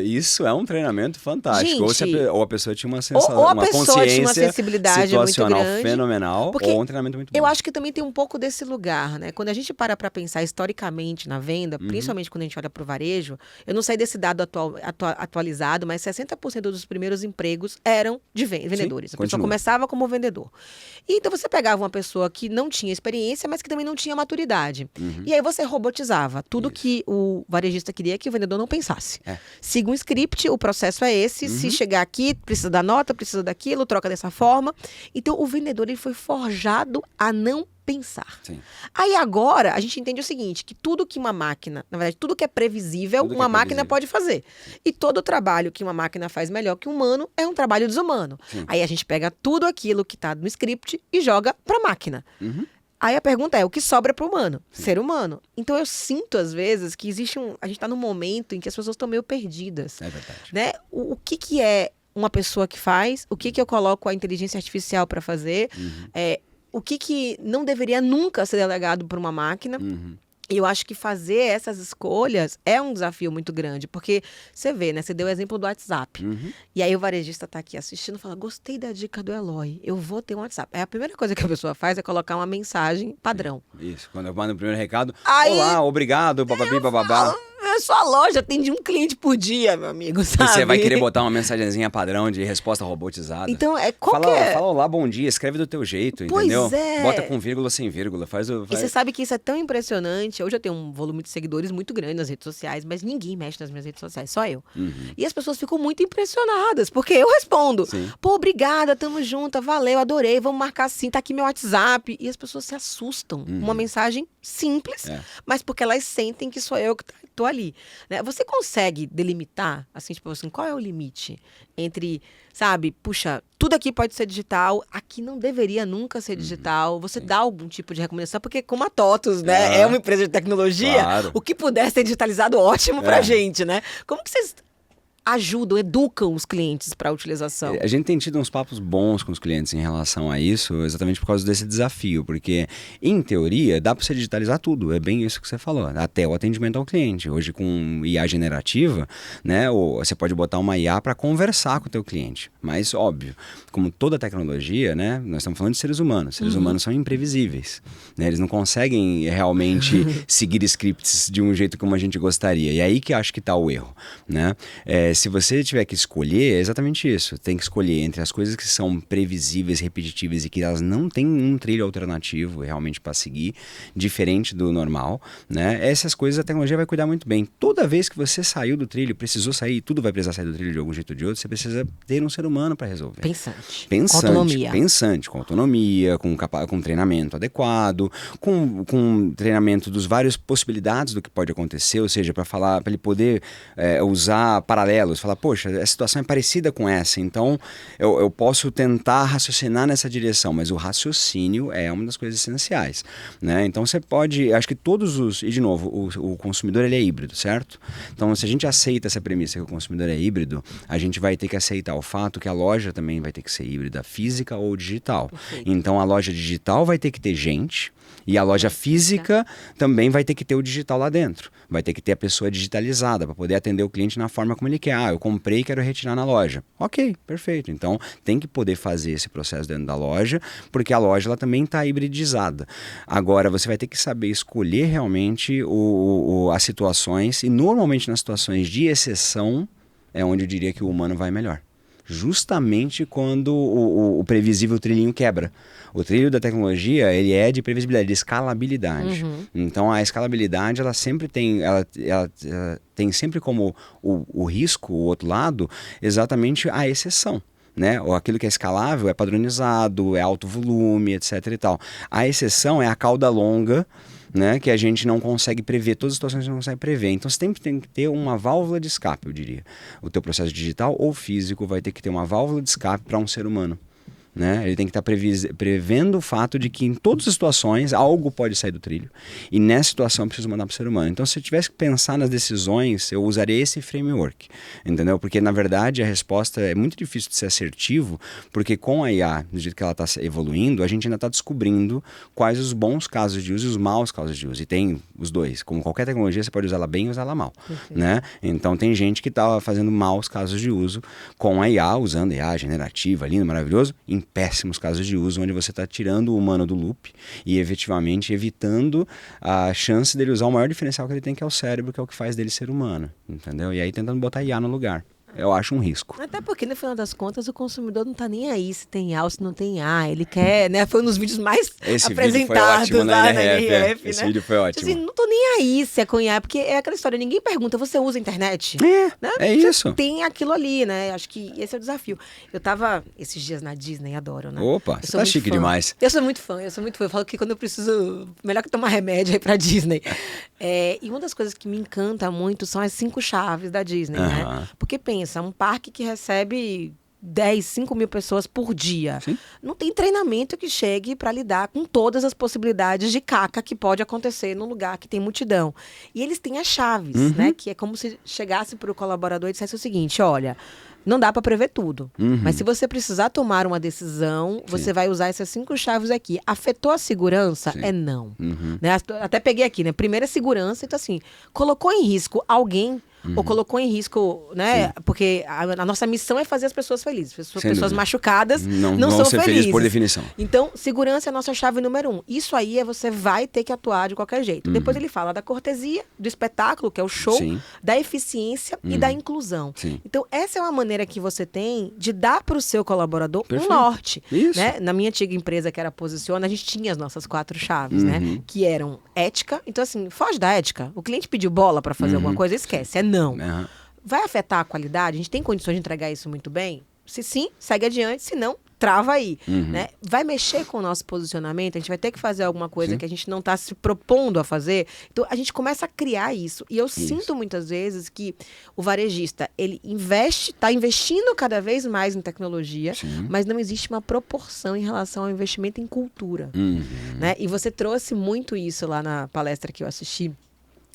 Isso é um treinamento fantástico. Gente, ou a pessoa tinha uma pessoa tinha uma sensibilidade situacional muito grande, fenomenal, ou um treinamento muito bom. Eu acho que também tem um pouco desse lugar, né? Quando a gente para pensar historicamente na venda, principalmente quando a gente olha para o varejo, eu não sei desse dado atualizado, mas 60% dos primeiros empregos eram de vendedores. Sim, a pessoa começava como vendedor. E então você pegava uma pessoa que não tinha experiência, mas que também não tinha maturidade. E aí você robotizava. Tudo que o varejista queria que o vendedor não pensasse. Siga um script, o processo é esse. Se chegar aqui, precisa da nota, precisa daquilo, troca dessa forma. Então, o vendedor ele foi forjado a não pensar. Sim. Aí agora, a gente entende o seguinte, que tudo que uma máquina, na verdade, tudo que é previsível, uma máquina pode fazer. E todo trabalho que uma máquina faz melhor que um humano é um trabalho desumano. Sim. Aí a gente pega tudo aquilo que está no script e joga para a máquina. Aí a pergunta é, o que sobra para o humano? Ser humano. Então eu sinto, às vezes, que existe a gente está num momento em que as pessoas estão meio perdidas. É verdade. Né? O que é uma pessoa que faz? O que eu coloco a inteligência artificial para fazer? O que não deveria nunca ser delegado para uma máquina? E eu acho que fazer essas escolhas é um desafio muito grande, porque você vê, né? Você deu o exemplo do WhatsApp. E aí o varejista tá aqui assistindo e fala, gostei da dica do Eloy, eu vou ter um WhatsApp. Aí a primeira coisa que a pessoa faz é colocar uma mensagem padrão. Isso, quando eu mando o primeiro recado, aí, olá, obrigado, bababi, bababá. A sua loja atende um cliente por dia, meu amigo, sabe? E você vai querer botar uma mensagenzinha padrão de resposta robotizada. Então, fala olá, bom dia, escreve do teu jeito, pois entendeu? É. Bota com vírgula, sem vírgula, faz. E você sabe que isso é tão impressionante. Hoje eu tenho um volume de seguidores muito grande nas redes sociais, mas ninguém mexe nas minhas redes sociais, só eu. E as pessoas ficam muito impressionadas, porque eu respondo. Sim. Pô, obrigada, tamo junto, valeu, adorei, vamos marcar assim, tá aqui meu WhatsApp. E as pessoas se assustam. Uma mensagem simples, mas porque elas sentem que sou eu que tô ali. Né? Você consegue delimitar, assim, tipo assim, qual é o limite entre, sabe, puxa, tudo aqui pode ser digital, aqui não deveria nunca ser digital. Você dá algum tipo de recomendação, porque como a TOTUS, né, é uma empresa de tecnologia, claro. O que puder ser digitalizado, ótimo pra gente, né? Como que vocês ajudam, educam os clientes para a utilização? A gente tem tido uns papos bons com os clientes em relação a isso, exatamente por causa desse desafio, porque, em teoria, dá para você digitalizar tudo, é bem isso que você falou, até o atendimento ao cliente. Hoje, com IA generativa, né, você pode botar uma IA para conversar com o teu cliente, mas, óbvio, como toda tecnologia, né, nós estamos falando de seres humanos são imprevisíveis, né, eles não conseguem realmente seguir scripts de um jeito como a gente gostaria, e aí que acho que está o erro, né? Se você tiver que escolher, é exatamente isso. Tem que escolher entre as coisas que são previsíveis, repetitivas e que elas não têm um trilho alternativo realmente para seguir, diferente do normal, né? Essas coisas a tecnologia vai cuidar muito bem. Toda vez que você saiu do trilho, precisou sair, tudo vai precisar sair do trilho de algum jeito ou de outro, você precisa ter um ser humano para resolver. Pensante. Com autonomia, com treinamento adequado, com treinamento dos várias possibilidades do que pode acontecer, ou seja, para ele poder usar paralelos, falar, poxa, a situação é parecida com essa, então eu posso tentar raciocinar nessa direção, mas o raciocínio é uma das coisas essenciais, né? Então você pode, acho que e de novo, o consumidor ele é híbrido, certo? Então se a gente aceita essa premissa que o consumidor é híbrido, a gente vai ter que aceitar o fato que a loja também vai ter que ser híbrida, física ou digital. Perfeito. Então a loja digital vai ter que ter gente, e a loja física também vai ter que ter o digital lá dentro. Vai ter que ter a pessoa digitalizada para poder atender o cliente na forma como ele quer. Eu comprei e quero retirar na loja. Ok, perfeito. Então tem que poder fazer esse processo dentro da loja, porque a loja ela também está hibridizada. Agora você vai ter que saber escolher realmente as situações, e normalmente nas situações de exceção é onde eu diria que o humano vai melhor. Justamente quando o previsível trilhinho quebra. O trilho da tecnologia, ele é de previsibilidade, de escalabilidade. Então, a escalabilidade, ela sempre tem, ela tem sempre como o risco, o outro lado, exatamente a exceção. Né? Ou aquilo que é escalável é padronizado, é alto volume, etc. e tal. A exceção é a cauda longa, né, que a gente não consegue prever, todas as situações a gente não consegue prever. Então você sempre tem que ter uma válvula de escape, eu diria. O teu processo digital ou físico vai ter que ter uma válvula de escape para um ser humano. Né? Ele tem que estar prevendo o fato de que em todas as situações algo pode sair do trilho, e nessa situação eu preciso mandar para o ser humano. Então se eu tivesse que pensar nas decisões, eu usaria esse framework, entendeu? Porque na verdade a resposta é muito difícil de ser assertivo, porque com a IA, do jeito que ela está evoluindo, a gente ainda está descobrindo quais os bons casos de uso e os maus casos de uso, e tem os dois. Como qualquer tecnologia, você pode usá-la bem ou usá-la mal, né? Então tem gente que está fazendo maus casos de uso com a IA, usando a IA generativa, lindo, maravilhoso, em péssimos casos de uso, onde você está tirando o humano do loop e efetivamente evitando a chance dele usar o maior diferencial que ele tem, que é o cérebro, que é o que faz dele ser humano, entendeu? E aí tentando botar IA no lugar. Eu acho um risco. Até porque, no final das contas, o consumidor não tá nem aí se tem A ou se não tem A. Ele quer, né? Foi um dos vídeos mais apresentados lá na NRF, né? Esse vídeo foi ótimo. Assim, não tô nem aí se é com IA, porque é aquela história, ninguém pergunta, você usa a internet? Né? É isso. Tem aquilo ali, né? Acho que esse é o desafio. Eu tava esses dias na Disney, adoro, né? Opa, você tá chique demais. Eu sou muito fã. Eu falo que quando eu preciso, melhor que tomar remédio aí pra Disney. E uma das coisas que me encanta muito são as 5 chaves da Disney, né? Porque pensa, um parque que recebe 5 mil pessoas por dia. Sim. Não tem treinamento que chegue para lidar com todas as possibilidades de caca que pode acontecer num lugar que tem multidão. E eles têm as chaves, né? Que é como se chegasse para o colaborador e dissesse o seguinte, olha, não dá para prever tudo, mas se você precisar tomar uma decisão, você vai usar essas 5 chaves aqui. Afetou a segurança? Sim. É não. Né? Até peguei aqui, né? Primeiro é segurança, então assim, colocou em risco alguém, ou colocou em risco, né? Sim. Porque a nossa missão é fazer as pessoas felizes. Pessoas machucadas não são ser felizes por definição. Então, segurança é a nossa chave número 1. Isso aí você vai ter que atuar de qualquer jeito. Depois ele fala da cortesia, do espetáculo, que é o show, da eficiência e da inclusão. Sim. Então, essa é uma maneira que você tem de dar para o seu colaborador Perfeito. um norte. Isso. Né? Na minha antiga empresa, que era a Posiciona, a gente tinha as nossas 4 chaves, né? Que eram ética. Então, assim, foge da ética. O cliente pediu bola para fazer alguma coisa, esquece. É não. Vai afetar a qualidade? A gente tem condições de entregar isso muito bem? Se sim, segue adiante. Se não, trava aí. Né? Vai mexer com o nosso posicionamento? A gente vai ter que fazer alguma coisa que a gente não está se propondo a fazer. Então, a gente começa a criar isso. E eu sinto muitas vezes que o varejista, ele está investindo cada vez mais em tecnologia, mas não existe uma proporção em relação ao investimento em cultura. Né? E você trouxe muito isso lá na palestra que eu assisti,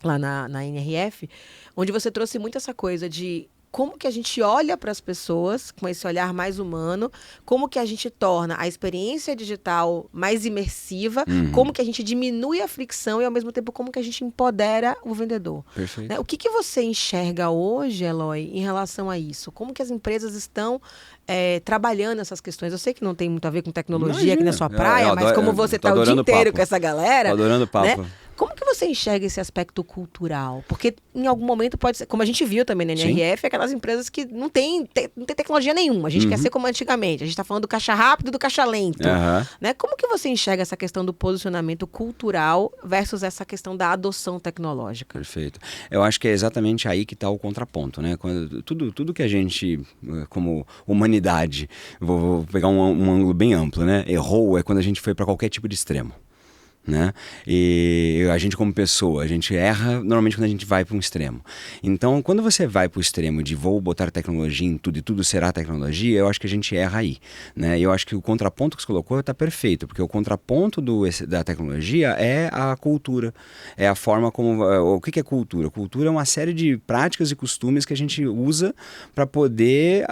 lá na NRF, onde você trouxe muito essa coisa de como que a gente olha para as pessoas com esse olhar mais humano, como que a gente torna a experiência digital mais imersiva, como que a gente diminui a fricção e, ao mesmo tempo, como que a gente empodera o vendedor. Perfeito. Né? O que você enxerga hoje, Eloy, em relação a isso? Como que as empresas estão trabalhando essas questões? Eu sei que não tem muito a ver com tecnologia aqui na sua praia, mas como você está o dia inteiro com essa galera... Tô adorando o papo. Né? Como que você enxerga esse aspecto cultural? Porque em algum momento pode ser, como a gente viu também na NRF, aquelas empresas que não tem tecnologia nenhuma. A gente quer ser como antigamente. A gente está falando do caixa rápido e do caixa lento. Né? Como que você enxerga essa questão do posicionamento cultural versus essa questão da adoção tecnológica? Perfeito. Eu acho que é exatamente aí que está o contraponto, né? Tudo que a gente, como humanidade, vou pegar um ângulo bem amplo, né? Errou é quando a gente foi para qualquer tipo de extremo. Né? E a gente como pessoa, a gente erra normalmente quando a gente vai para um extremo. Então, quando você vai para o extremo de vou botar tecnologia em tudo e tudo será tecnologia, eu acho que a gente erra aí, né? E eu acho que o contraponto que você colocou está perfeito, porque o contraponto da tecnologia é a cultura, é a forma como... O que é cultura? Cultura é uma série de práticas e costumes que a gente usa para poder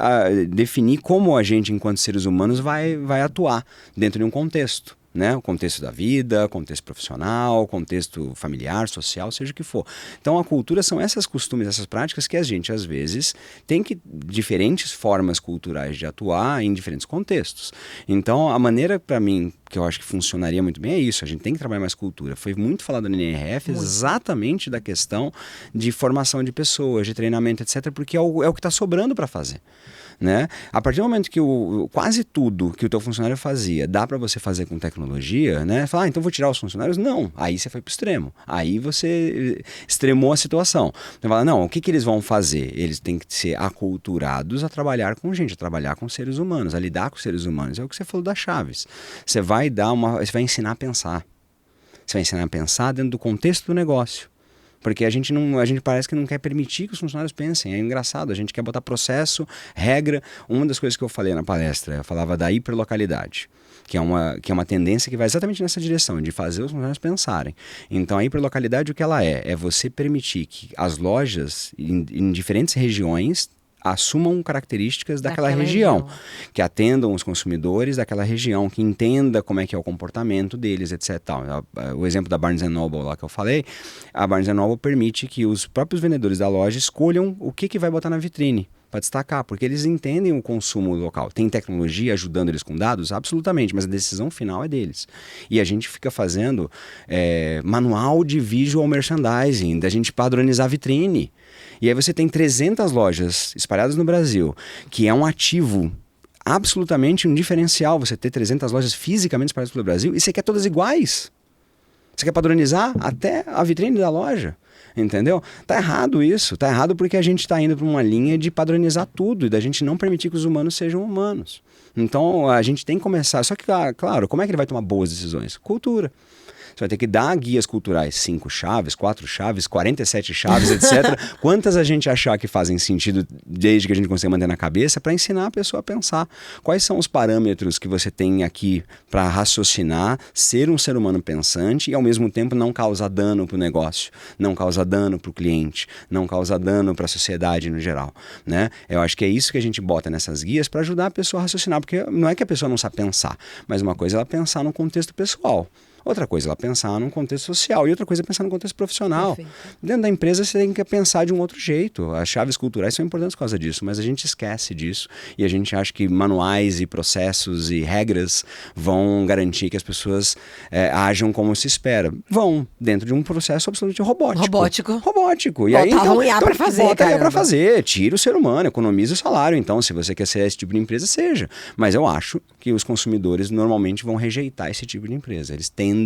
definir como a gente, enquanto seres humanos, vai atuar dentro de um contexto. Né? O contexto da vida, contexto profissional, contexto familiar, social, seja o que for. Então a cultura são esses costumes, essas práticas que a gente às vezes tem diferentes formas culturais de atuar em diferentes contextos. Então a maneira para mim que eu acho que funcionaria muito bem é isso, a gente tem que trabalhar mais cultura. Foi muito falado no NRF exatamente da questão de formação de pessoas, de treinamento, etc, porque é o que está sobrando para fazer. Né? A partir do momento que quase tudo que o teu funcionário fazia dá para você fazer com tecnologia, né? Falar, então vou tirar os funcionários? Não, aí você foi para o extremo, aí você extremou a situação. Você fala, não, o que eles vão fazer? Eles têm que ser aculturados a trabalhar com gente, a trabalhar com seres humanos, a lidar com seres humanos. É o que você falou das chaves. Você vai ensinar a pensar. Você vai ensinar a pensar dentro do contexto do negócio. Porque a gente parece que não quer permitir que os funcionários pensem. É engraçado, a gente quer botar processo, regra. Uma das coisas que eu falei na palestra, eu falava da hiperlocalidade, que é uma tendência que vai exatamente nessa direção, de fazer os funcionários pensarem. Então a hiperlocalidade, o que ela é? É você permitir que as lojas em diferentes regiões assumam características daquela região, que atendam os consumidores daquela região, que entenda como é que é o comportamento deles, etc. O exemplo da Barnes & Noble lá que eu falei, a Barnes & Noble permite que os próprios vendedores da loja escolham o que vai botar na vitrine, para destacar, porque eles entendem o consumo local. Tem tecnologia ajudando eles com dados? Absolutamente, mas a decisão final é deles. E a gente fica fazendo manual de visual merchandising, da gente padronizar a vitrine. E aí você tem 300 lojas espalhadas no Brasil, que é um ativo absolutamente um diferencial, você ter 300 lojas fisicamente espalhadas pelo Brasil, e você quer todas iguais. Você quer padronizar até a vitrine da loja. Entendeu? Tá errado isso. Tá errado porque a gente está indo para uma linha de padronizar tudo e da gente não permitir que os humanos sejam humanos. Então a gente tem que começar. Só que, claro, como é que ele vai tomar boas decisões? Cultura. Você vai ter que dar guias culturais, 5 chaves, 4 chaves, 47 chaves, etc. Quantas a gente achar que fazem sentido desde que a gente consiga manter na cabeça para ensinar a pessoa a pensar. Quais são os parâmetros que você tem aqui para raciocinar, ser um ser humano pensante e ao mesmo tempo não causar dano para o negócio, não causar dano para o cliente, não causar dano para a sociedade no geral. Né? Eu acho que é isso que a gente bota nessas guias para ajudar a pessoa a raciocinar, porque não é que a pessoa não sabe pensar, mas uma coisa é ela pensar no contexto pessoal. Outra coisa é ela pensar num contexto social e outra coisa é pensar num contexto profissional. Perfeito. Dentro da empresa você tem que pensar de um outro jeito. As chaves culturais são importantes por causa disso, mas a gente esquece disso e a gente acha que manuais e processos e regras vão garantir que as pessoas ajam como se espera. Vão, dentro de um processo absolutamente robótico. E aí, então, IA para fazer, bota IA para fazer, tira o ser humano, economiza o salário. Então, se você quer ser esse tipo de empresa, seja. Mas eu acho que os consumidores normalmente vão rejeitar esse tipo de empresa. Eles tendem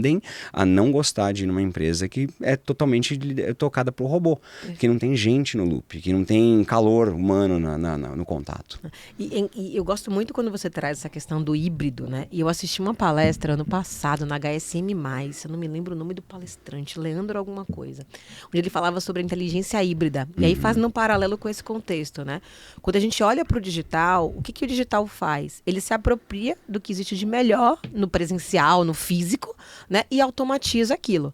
a não gostar de ir numa empresa que é totalmente tocada por robô, que não tem gente no loop, que não tem calor humano no contato. E eu gosto muito quando você traz essa questão do híbrido, né? E eu assisti uma palestra ano passado na HSM+, eu não me lembro o nome do palestrante, Leandro alguma coisa, onde ele falava sobre a inteligência híbrida. E aí faz um paralelo com esse contexto, né? Quando a gente olha para o digital, o que o digital faz? Ele se apropria do que existe de melhor no presencial, no físico, né? E automatiza aquilo.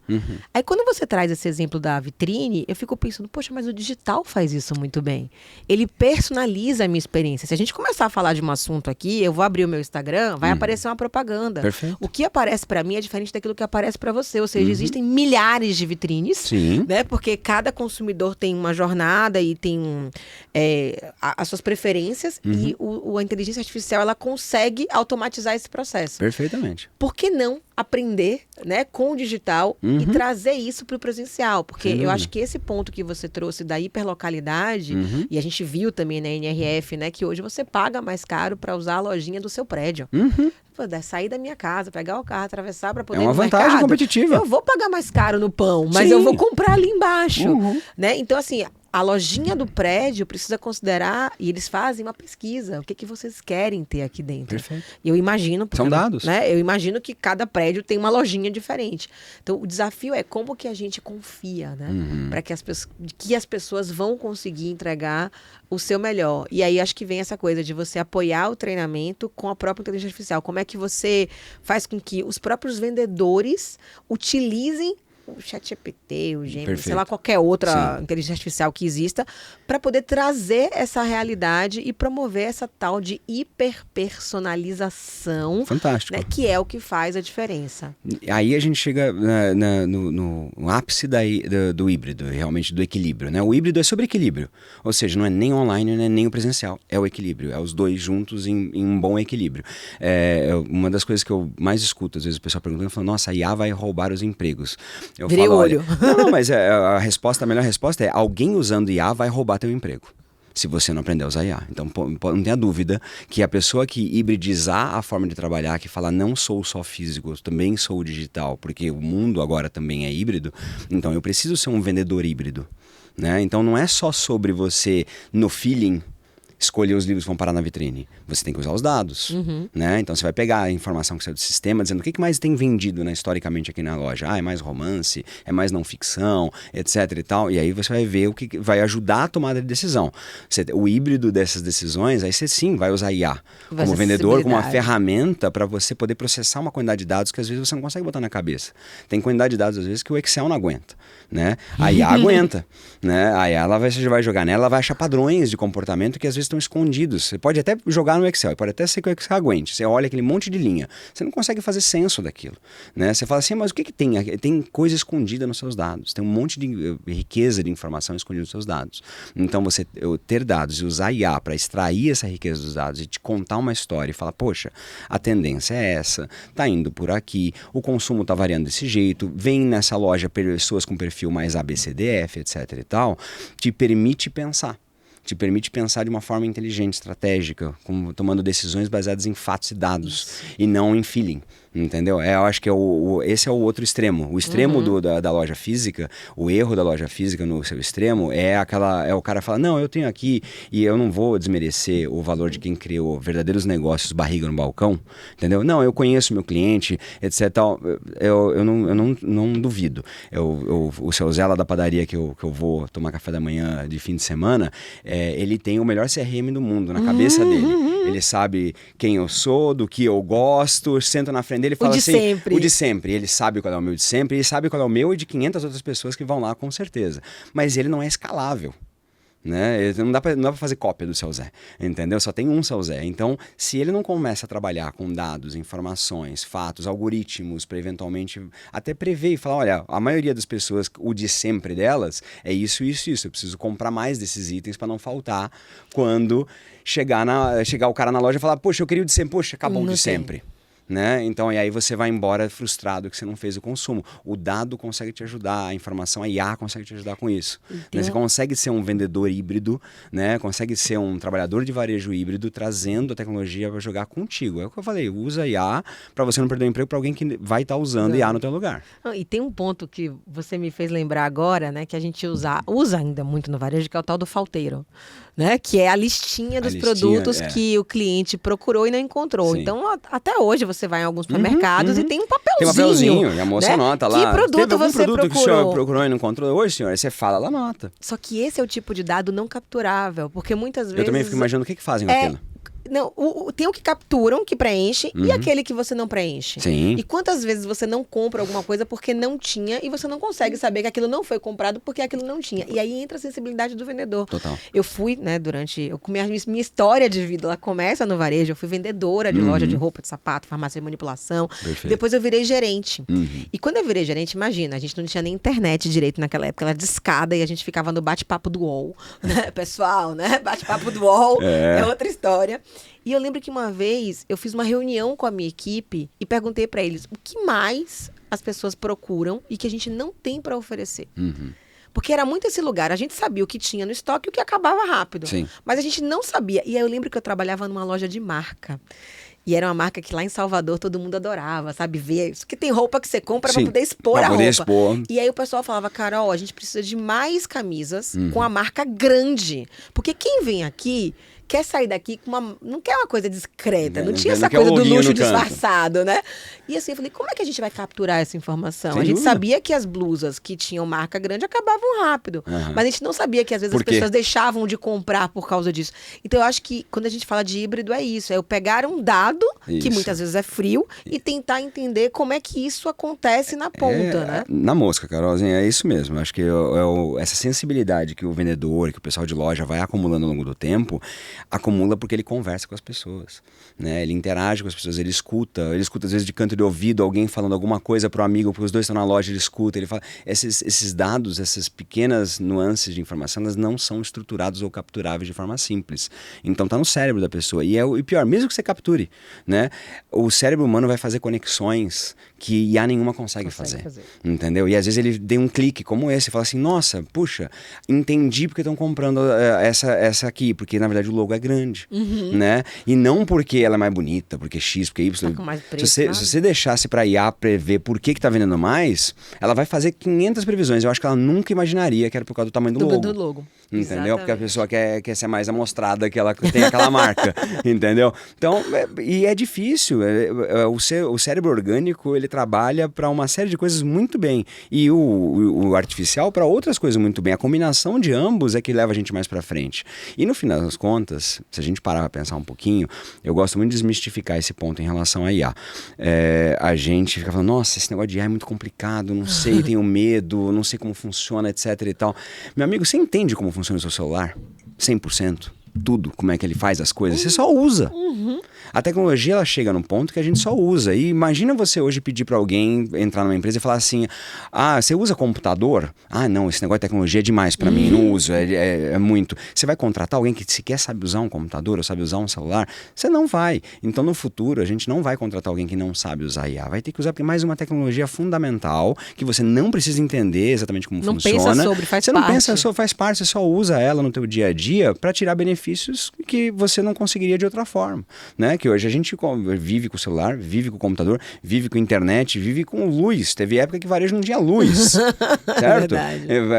Aí quando você traz esse exemplo da vitrine, eu fico pensando, poxa, mas o digital faz isso muito bem. Ele personaliza a minha experiência. Se a gente começar a falar de um assunto aqui, eu vou abrir o meu Instagram, vai aparecer uma propaganda. Perfeito. O que aparece para mim é diferente daquilo que aparece para você. Ou seja, existem milhares de vitrines, Sim. né? Porque cada consumidor tem uma jornada e tem as suas preferências e a inteligência artificial ela consegue automatizar esse processo. Perfeitamente. Por que não aprender, né, com o digital e trazer isso para o presencial? Porque eu acho que esse ponto que você trouxe da hiperlocalidade, e a gente viu também na NRF, né, que hoje você paga mais caro para usar a lojinha do seu prédio. Sair da minha casa, pegar o carro, atravessar para poder ir no mercado. É uma vantagem competitiva. Eu vou pagar mais caro no pão, mas eu vou comprar ali embaixo. Né? Então, assim, a lojinha do prédio precisa considerar, e eles fazem uma pesquisa, o que vocês querem ter aqui dentro. Perfeito. Eu imagino... São dados. Né, eu imagino que cada prédio tem uma lojinha diferente. Então, o desafio é como que a gente confia, né? Para que as pessoas vão conseguir entregar o seu melhor. E aí, acho que vem essa coisa de você apoiar o treinamento com a própria inteligência artificial. Como é que você faz com que os próprios vendedores utilizem o ChatGPT, o Gemini, sei lá, qualquer outra inteligência artificial que exista, para poder trazer essa realidade e promover essa tal de hiperpersonalização. Fantástico. Né, que é o que faz a diferença. Aí a gente chega no ápice do híbrido, realmente do equilíbrio. Né? O híbrido é sobre equilíbrio. Ou seja, não é nem online, não é nem o presencial. É o equilíbrio. É os dois juntos em um bom equilíbrio. Uma das coisas que eu mais escuto, às vezes o pessoal perguntando, falando, nossa, a IA vai roubar os empregos. Eu Virei falo, olho. Não, mas a melhor resposta é alguém usando IA vai roubar teu emprego. Se você não aprender a usar IA. Então, não tenha dúvida que a pessoa que hibridizar a forma de trabalhar, que fala não sou só físico, eu também sou digital, porque o mundo agora também é híbrido, então eu preciso ser um vendedor híbrido. Né? Então, não é só sobre você, no feeling, escolher os livros que vão parar na vitrine. Você tem que usar os dados. Né? Então você vai pegar a informação que saiu do sistema, dizendo o que mais tem vendido, né, historicamente aqui na loja. É mais romance, é mais não ficção, etc e tal. E aí você vai ver o que vai ajudar a tomada de decisão. O híbrido dessas decisões, aí você sim vai usar IA como vendedor, como uma ferramenta para você poder processar uma quantidade de dados que às vezes você não consegue botar na cabeça. Tem quantidade de dados às vezes que o Excel não aguenta. Né? A IA aguenta. Né? A IA você vai jogar nela, ela vai achar padrões de comportamento que às vezes estão escondidos. Você pode até jogar no Excel, pode até ser que o Excel aguente. Você olha aquele monte de linha, você não consegue fazer senso daquilo. Né? Você fala assim, mas o que tem? Tem coisa escondida nos seus dados, tem um monte de riqueza de informação escondida nos seus dados. Então você ter dados e usar IA para extrair essa riqueza dos dados e te contar uma história e falar, poxa, a tendência é essa, tá indo por aqui, o consumo tá variando desse jeito, vem nessa loja pessoas com perfil mais ABCDF, etc e tal, te permite pensar de uma forma inteligente, estratégica, tomando decisões baseadas em fatos e dados e não em feeling. Entendeu? Eu acho que esse é o outro extremo. O extremo da loja física, o erro da loja física no seu extremo é o cara falar, não, eu tenho aqui e eu não vou desmerecer o valor de quem criou verdadeiros negócios barriga no balcão, entendeu? Não, eu conheço meu cliente, etc. Eu não duvido. O seu Zé lá da padaria que eu vou tomar café da manhã de fim de semana, ele tem o melhor CRM do mundo na cabeça dele. Ele sabe quem eu sou, do que eu gosto, senta na frente dele e fala assim... O de sempre. Ele sabe qual é o meu de sempre, ele sabe qual é o meu e de 500 outras pessoas que vão lá com certeza. Mas ele não é escalável. Né? Não dá pra fazer cópia do seu Zé, entendeu? Só tem um seu Zé. Então, se ele não começa a trabalhar com dados, informações, fatos, algoritmos, para eventualmente até prever e falar, olha, a maioria das pessoas, o de sempre delas é isso, isso, isso. Eu preciso comprar mais desses itens para não faltar quando chegar o cara na loja e falar, poxa, eu queria o de sempre, poxa, acabou o de sempre. Né? Então, e aí você vai embora frustrado que você não fez o consumo. O dado consegue te ajudar, a informação, a IA consegue te ajudar com isso. Né? Você consegue ser um vendedor híbrido, né? Consegue ser um trabalhador de varejo híbrido, trazendo a tecnologia para jogar contigo. É o que eu falei, usa IA para você não perder o emprego para alguém que vai estar usando IA no teu lugar. E tem um ponto que você me fez lembrar agora, né? Que a gente usa ainda muito no varejo, que é o tal do falteiro. Né? Que é a listinha dos produtos que o cliente procurou e não encontrou. Sim. Então, até hoje você vai em alguns supermercados e tem um papelzinho. Tem um papelzinho, e a moça anota lá. Que produto você procurou? Que o senhor procurou e não encontrou? Hoje, senhor, aí você fala, ela anota. Só que esse é o tipo de dado não capturável, porque muitas vezes... Eu também fico imaginando o que fazem com aquilo. Não, tem o que capturam, que preenche, e aquele que você não preenche. Sim. E quantas vezes você não compra alguma coisa porque não tinha e você não consegue saber que aquilo não foi comprado porque aquilo não tinha. E aí entra a sensibilidade do vendedor. Total. Eu fui, né, minha história de vida, ela começa no varejo. Eu fui vendedora de loja de roupa, de sapato, farmácia de manipulação. Perfeito. Depois eu virei gerente. E quando eu virei gerente, imagina, a gente não tinha nem internet direito naquela época, ela era discada e a gente ficava no bate-papo do UOL, né, pessoal, né? Bate-papo do UOL é outra história. E eu lembro que uma vez eu fiz uma reunião com a minha equipe e perguntei para eles o que mais as pessoas procuram e que a gente não tem para oferecer. Porque era muito esse lugar. A gente sabia o que tinha no estoque e o que acabava rápido. Sim. Mas a gente não sabia. E aí eu lembro que eu trabalhava numa loja de marca. E era uma marca que lá em Salvador todo mundo adorava, sabe? Ver isso. Que tem roupa que você compra pra poder expor a roupa. Expor. E aí o pessoal falava, Carol, a gente precisa de mais camisas com a marca grande. Porque quem vem aqui quer sair daqui com uma... Não quer uma coisa discreta. Não tinha essa coisa do luxo disfarçado, né? E assim, eu falei, como é que a gente vai capturar essa informação? Sem a gente dúvida. Sabia que as blusas que tinham marca grande acabavam rápido. Mas a gente não sabia que às vezes as pessoas deixavam de comprar por causa disso. Então eu acho que quando a gente fala de híbrido é isso. É eu pegar um dado, que muitas vezes é frio, e tentar entender como é que isso acontece na ponta, né? Na mosca, Carolzinha, é isso mesmo. Acho que essa sensibilidade que o vendedor, que o pessoal de loja vai acumulando ao longo do tempo, acumula porque ele conversa com as pessoas, né? Ele interage com as pessoas, ele escuta às vezes de canto de ouvido alguém falando alguma coisa pro amigo, porque os dois estão na loja, ele escuta, ele fala. Esses dados, essas pequenas nuances de informação, elas não são estruturados ou capturáveis de forma simples. Então tá no cérebro da pessoa. E pior, mesmo que você capture, né? O cérebro humano vai fazer conexões que IA nenhuma consegue fazer. Entendeu? E às vezes ele deu um clique como esse, fala assim, nossa, puxa, entendi porque estão comprando essa aqui, porque na verdade o logo é grande, né? E não porque ela é mais bonita, porque X, porque Y. Tá com mais preço, se você deixasse pra IA prever por que tá vendendo mais, ela vai fazer 500 previsões. Eu acho que ela nunca imaginaria que era por causa do tamanho do logo. Entendeu? Exatamente. Porque a pessoa quer ser mais amostrada que ela tem aquela marca, entendeu? Então, e é difícil. O cérebro orgânico, ele trabalha para uma série de coisas muito bem. E o artificial para outras coisas muito bem. A combinação de ambos é que leva a gente mais para frente. E no final das contas, se a gente parar para pensar um pouquinho, eu gosto muito de desmistificar esse ponto em relação a IA. A gente fica falando, nossa, esse negócio de IA é muito complicado, não sei, tenho medo, não sei como funciona, etc e tal. Meu amigo, você entende como funciona o seu celular? 100%. Tudo, como é que ele faz as coisas, você só usa. A tecnologia, ela chega num ponto que a gente só usa. E imagina você hoje pedir para alguém entrar numa empresa e falar assim, você usa computador? Não, esse negócio de tecnologia é demais para mim, não uso, é muito. Você vai contratar alguém que sequer sabe usar um computador ou sabe usar um celular? Você não vai. Então, no futuro, a gente não vai contratar alguém que não sabe usar IA. Vai ter que usar mais uma tecnologia fundamental que você não precisa entender exatamente como funciona. Não pensa sobre, faz parte. Você não pensa sobre, faz parte, você só usa ela no teu dia a dia para tirar benefícios que você não conseguiria de outra forma, né? Que hoje a gente vive com o celular, vive com o computador, vive com a internet, vive com luz. Teve época que varejo não tinha luz, certo?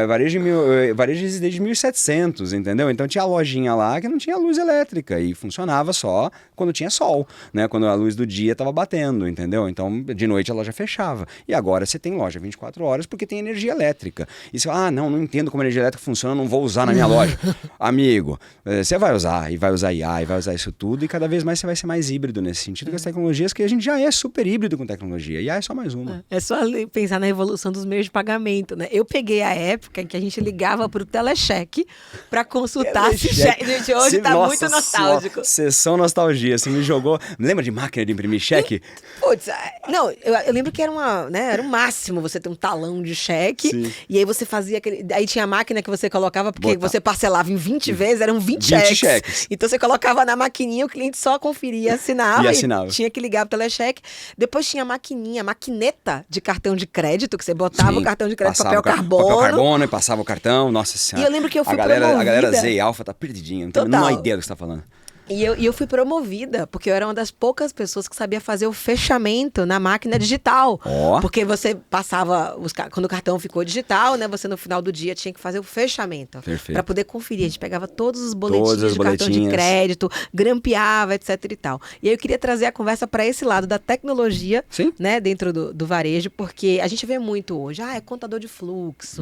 Varejo existe desde 1700, entendeu? Então tinha a lojinha lá que não tinha luz elétrica e funcionava só quando tinha sol, né? Quando a luz do dia estava batendo, entendeu? Então de noite a loja fechava. E agora você tem loja 24 horas porque tem energia elétrica. E você fala, não entendo como a energia elétrica funciona, não vou usar na minha loja. Amigo, você vai usar, e vai usar IA, e vai usar isso tudo, e cada vez mais você vai ser mais híbrido nesse sentido, com as tecnologias, que a gente já é super híbrido com tecnologia. IA é só mais uma. É só pensar na evolução dos meios de pagamento, né? Eu peguei a época em que a gente ligava pro telecheque para consultar se cheque. Gente, hoje tá muito nostálgico. Sessão nostalgia, você me jogou. Lembra de máquina de imprimir cheque? Putz, não, eu lembro que era o máximo você ter um talão de cheque. Sim. E aí você fazia aquele. Aí tinha a máquina que você colocava, porque você parcelava em 20 vezes, eram 20 cheques. Então você colocava na maquininha, o cliente só conferia, assinava. E tinha que ligar pro telecheque. Depois tinha a maquineta de cartão de crédito, que você botava o cartão de crédito, papel carbono e passava o cartão, nossa senhora. E eu lembro que eu fui promovida. A galera Z e Alpha tá perdidinha, não tem a menor ideia do que você tá falando. E eu fui promovida, porque eu era uma das poucas pessoas que sabia fazer o fechamento na máquina digital. Porque você passava, quando o cartão ficou digital, né? Você no final do dia tinha que fazer o fechamento. Para poder conferir. A gente pegava todos os boletins de cartão de crédito, grampeava, etc e tal. E aí eu queria trazer a conversa para esse lado da tecnologia, né? Dentro do varejo, porque a gente vê muito hoje. É contador de fluxo,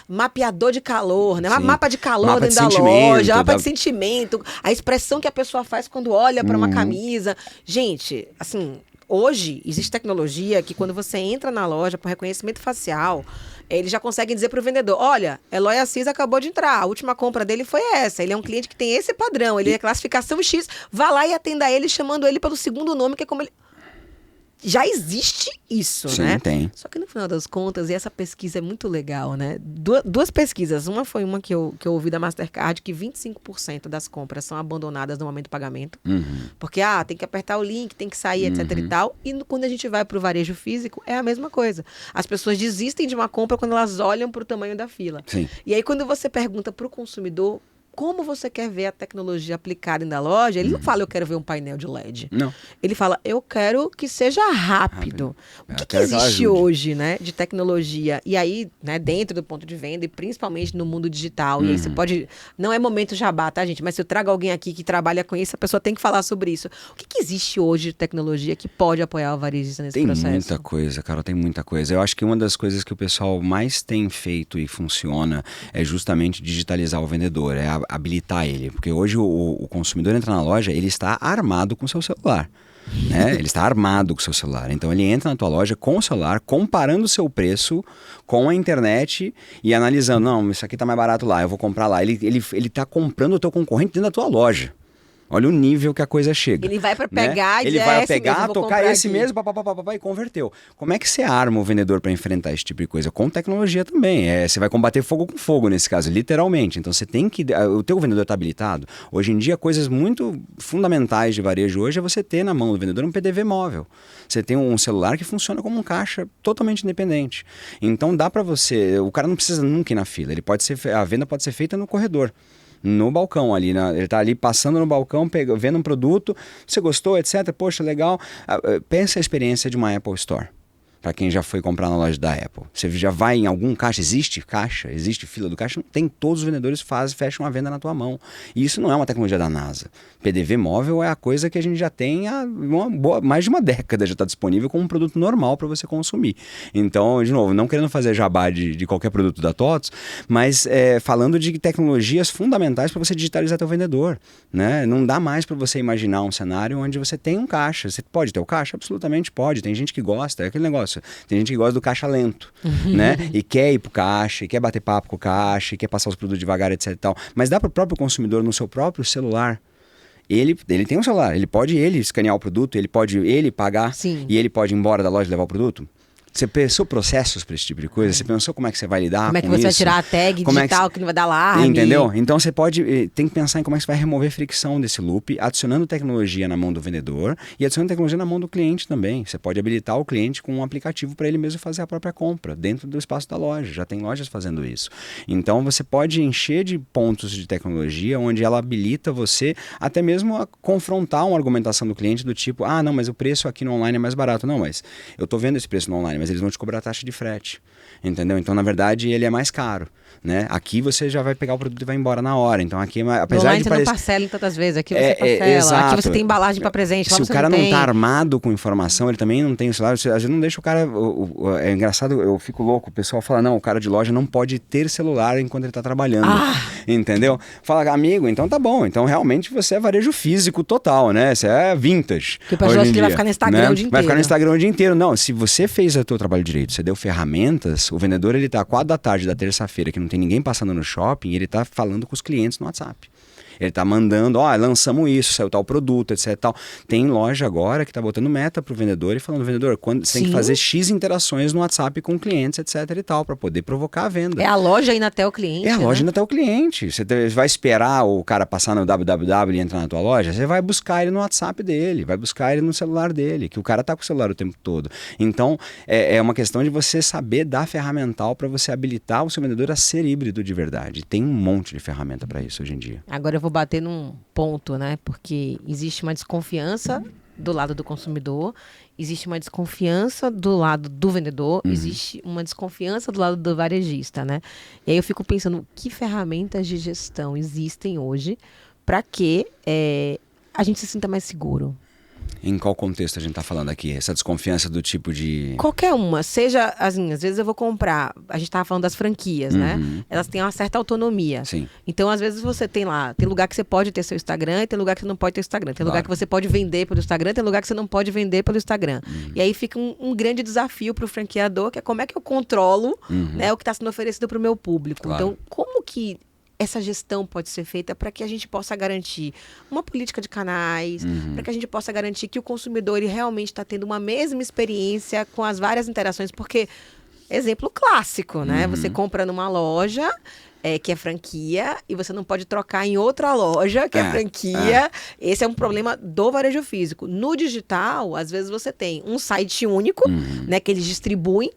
mapeador de calor, né? Mapa de calor dentro da loja, mapa de sentimento, a expressão emoção que a pessoa faz quando olha para uma camisa. Gente, assim, hoje existe tecnologia que quando você entra na loja por reconhecimento facial, eles já conseguem dizer para o vendedor, olha, Eloy Assis acabou de entrar, a última compra dele foi essa, ele é um cliente que tem esse padrão, ele é classificação X, vá lá e atenda ele chamando ele pelo segundo nome, que é como ele... Já existe isso, Sim, né? tem. Só que no final das contas, e essa pesquisa é muito legal, né? Duas pesquisas. Uma foi uma que eu ouvi da Mastercard, que 25% das compras são abandonadas no momento do pagamento. Porque, tem que apertar o link, tem que sair, etc e tal. E quando a gente vai para o varejo físico, é a mesma coisa. As pessoas desistem de uma compra quando elas olham para o tamanho da fila. Sim. E aí, quando você pergunta para o consumidor como você quer ver a tecnologia aplicada na loja, ele não fala, eu quero ver um painel de LED. Não. Ele fala, eu quero que seja rápido. O que quero que ela existe ajude. hoje, né, de tecnologia? E aí, né, dentro do ponto de venda e principalmente no mundo digital, e aí você pode... Não é momento jabá, tá, gente? Mas se eu trago alguém aqui que trabalha com isso, a pessoa tem que falar sobre isso. O que existe hoje de tecnologia que pode apoiar o varejista nesse processo? Tem muita coisa, Carol, tem muita coisa. Eu acho que uma das coisas que o pessoal mais tem feito e funciona é justamente digitalizar o vendedor, é habilitar ele. Porque hoje o consumidor entra na loja, ele está armado com o seu celular. Né? Ele está armado com o seu celular. Então ele entra na tua loja com o celular, comparando o seu preço com a internet e analisando, não, isso aqui tá mais barato lá, eu vou comprar lá. Ele tá comprando o teu concorrente dentro da tua loja. Olha o nível que a coisa chega. Ele vai para pegar, né? e ele vai pegar, mesmo, tocar esse aqui. mesmo, e converteu. Como é que você arma o vendedor para enfrentar esse tipo de coisa? Com tecnologia também. Você vai combater fogo com fogo nesse caso, literalmente. Então você tem que... O teu vendedor está habilitado. Hoje em dia, coisas muito fundamentais de varejo hoje é você ter na mão do vendedor um PDV móvel. Você tem um celular que funciona como um caixa totalmente independente. Então dá para você... O cara não precisa nunca ir na fila. A venda pode ser feita no corredor. No balcão ali, né? Ele tá ali passando no balcão, vendo um produto, você gostou, etc. Poxa, legal. Pensa a experiência de uma Apple Store. Para quem já foi comprar na loja da Apple. Você já vai em algum caixa, existe caixa, existe fila do caixa, não tem, todos os vendedores fecham a venda na tua mão. E isso não é uma tecnologia da NASA. PDV móvel é a coisa que a gente já tem há mais de uma década, já está disponível como um produto normal para você consumir. Então, de novo, não querendo fazer jabá de qualquer produto da TOTS, mas falando de tecnologias fundamentais para você digitalizar teu vendedor. Né? Não dá mais para você imaginar um cenário onde você tem um caixa. Você pode ter o caixa? Absolutamente pode. Tem gente que gosta, é aquele negócio. Tem gente que gosta do caixa lento, né? E quer ir pro caixa, e quer bater papo com o caixa, e quer passar os produtos devagar, etc e tal. Mas dá pro próprio consumidor, no seu próprio celular, ele tem um celular, ele pode escanear o produto, ele pode pagar. Sim. E ele pode ir embora da loja e levar o produto. Você pensou processos para esse tipo de coisa? Você pensou como é que você vai lidar com isso? Como é que você vai tirar a tag digital que não vai dar alarme? Entendeu? Então você tem que pensar em como é que você vai remover fricção desse loop, adicionando tecnologia na mão do vendedor e adicionando tecnologia na mão do cliente também. Você pode habilitar o cliente com um aplicativo para ele mesmo fazer a própria compra dentro do espaço da loja. Já tem lojas fazendo isso. Então você pode encher de pontos de tecnologia onde ela habilita você até mesmo a confrontar uma argumentação do cliente do tipo, não, mas o preço aqui no online é mais barato. Não, mas eu estou vendo esse preço no online, mas eles vão te cobrar a taxa de frete, entendeu? Então, na verdade, ele é mais caro, né? Aqui você já vai pegar o produto e vai embora na hora. Então, aqui, apesar online de você parecer... não parcela tantas vezes, aqui você parcela, exato. aqui você tem embalagem para presente, Se o cara não tá armado com informação, ele também não tem o celular, às vezes não deixa o cara... É engraçado, eu fico louco, o pessoal fala, não, o cara de loja não pode ter celular enquanto ele tá trabalhando, entendeu? Fala, amigo, então tá bom, então realmente você é varejo físico total, né? Você é vintage. Que o pessoal acha que ele vai ficar no Instagram o dia inteiro. Vai ficar no Instagram o dia inteiro. Não, se você fez o teu trabalho direito, você deu ferramentas, o vendedor ele tá 4 da tarde da terça-feira, que não tem ninguém passando no shopping, ele tá falando com os clientes no WhatsApp. Ele tá mandando, lançamos isso, saiu tal produto, etc. Tal. Tem loja agora que tá botando meta pro vendedor e falando, vendedor, você tem que fazer X interações no WhatsApp com clientes, etc e tal, para poder provocar a venda. É a loja indo até o cliente, É a loja né? indo até o cliente. Você vai esperar o cara passar no www e entrar na tua loja, você vai buscar ele no WhatsApp dele, vai buscar ele no celular dele, que o cara tá com o celular o tempo todo. Então, é uma questão de você saber dar ferramental para você habilitar o seu vendedor a ser híbrido de verdade. Tem um monte de ferramenta para isso hoje em dia. Agora eu vou bater num ponto, né? Porque existe uma desconfiança do lado do consumidor, existe uma desconfiança do lado do vendedor, existe uma desconfiança do lado do varejista, né? E aí eu fico pensando, que ferramentas de gestão existem hoje para que a gente se sinta mais seguro? Em qual contexto a gente tá falando aqui? Essa desconfiança do tipo de... Qualquer uma, seja, assim, às vezes eu vou comprar, a gente tava falando das franquias, né? Elas têm uma certa autonomia. Sim. Então, às vezes você tem lá, tem lugar que você pode ter seu Instagram e tem lugar que você não pode ter Instagram. Tem lugar Claro. que você pode vender pelo Instagram, tem lugar que você não pode vender pelo Instagram. E aí fica um grande desafio pro franqueador, que é como é que eu controlo, né, o que está sendo oferecido pro meu público. Claro. Então, como que essa gestão pode ser feita para que a gente possa garantir uma política de canais, para que a gente possa garantir que o consumidor ele realmente está tendo uma mesma experiência com as várias interações, porque, exemplo clássico, né? Você compra numa loja que é franquia e você não pode trocar em outra loja que é franquia. Esse é um problema do varejo físico. No digital, às vezes você tem um site único, né, que eles distribuem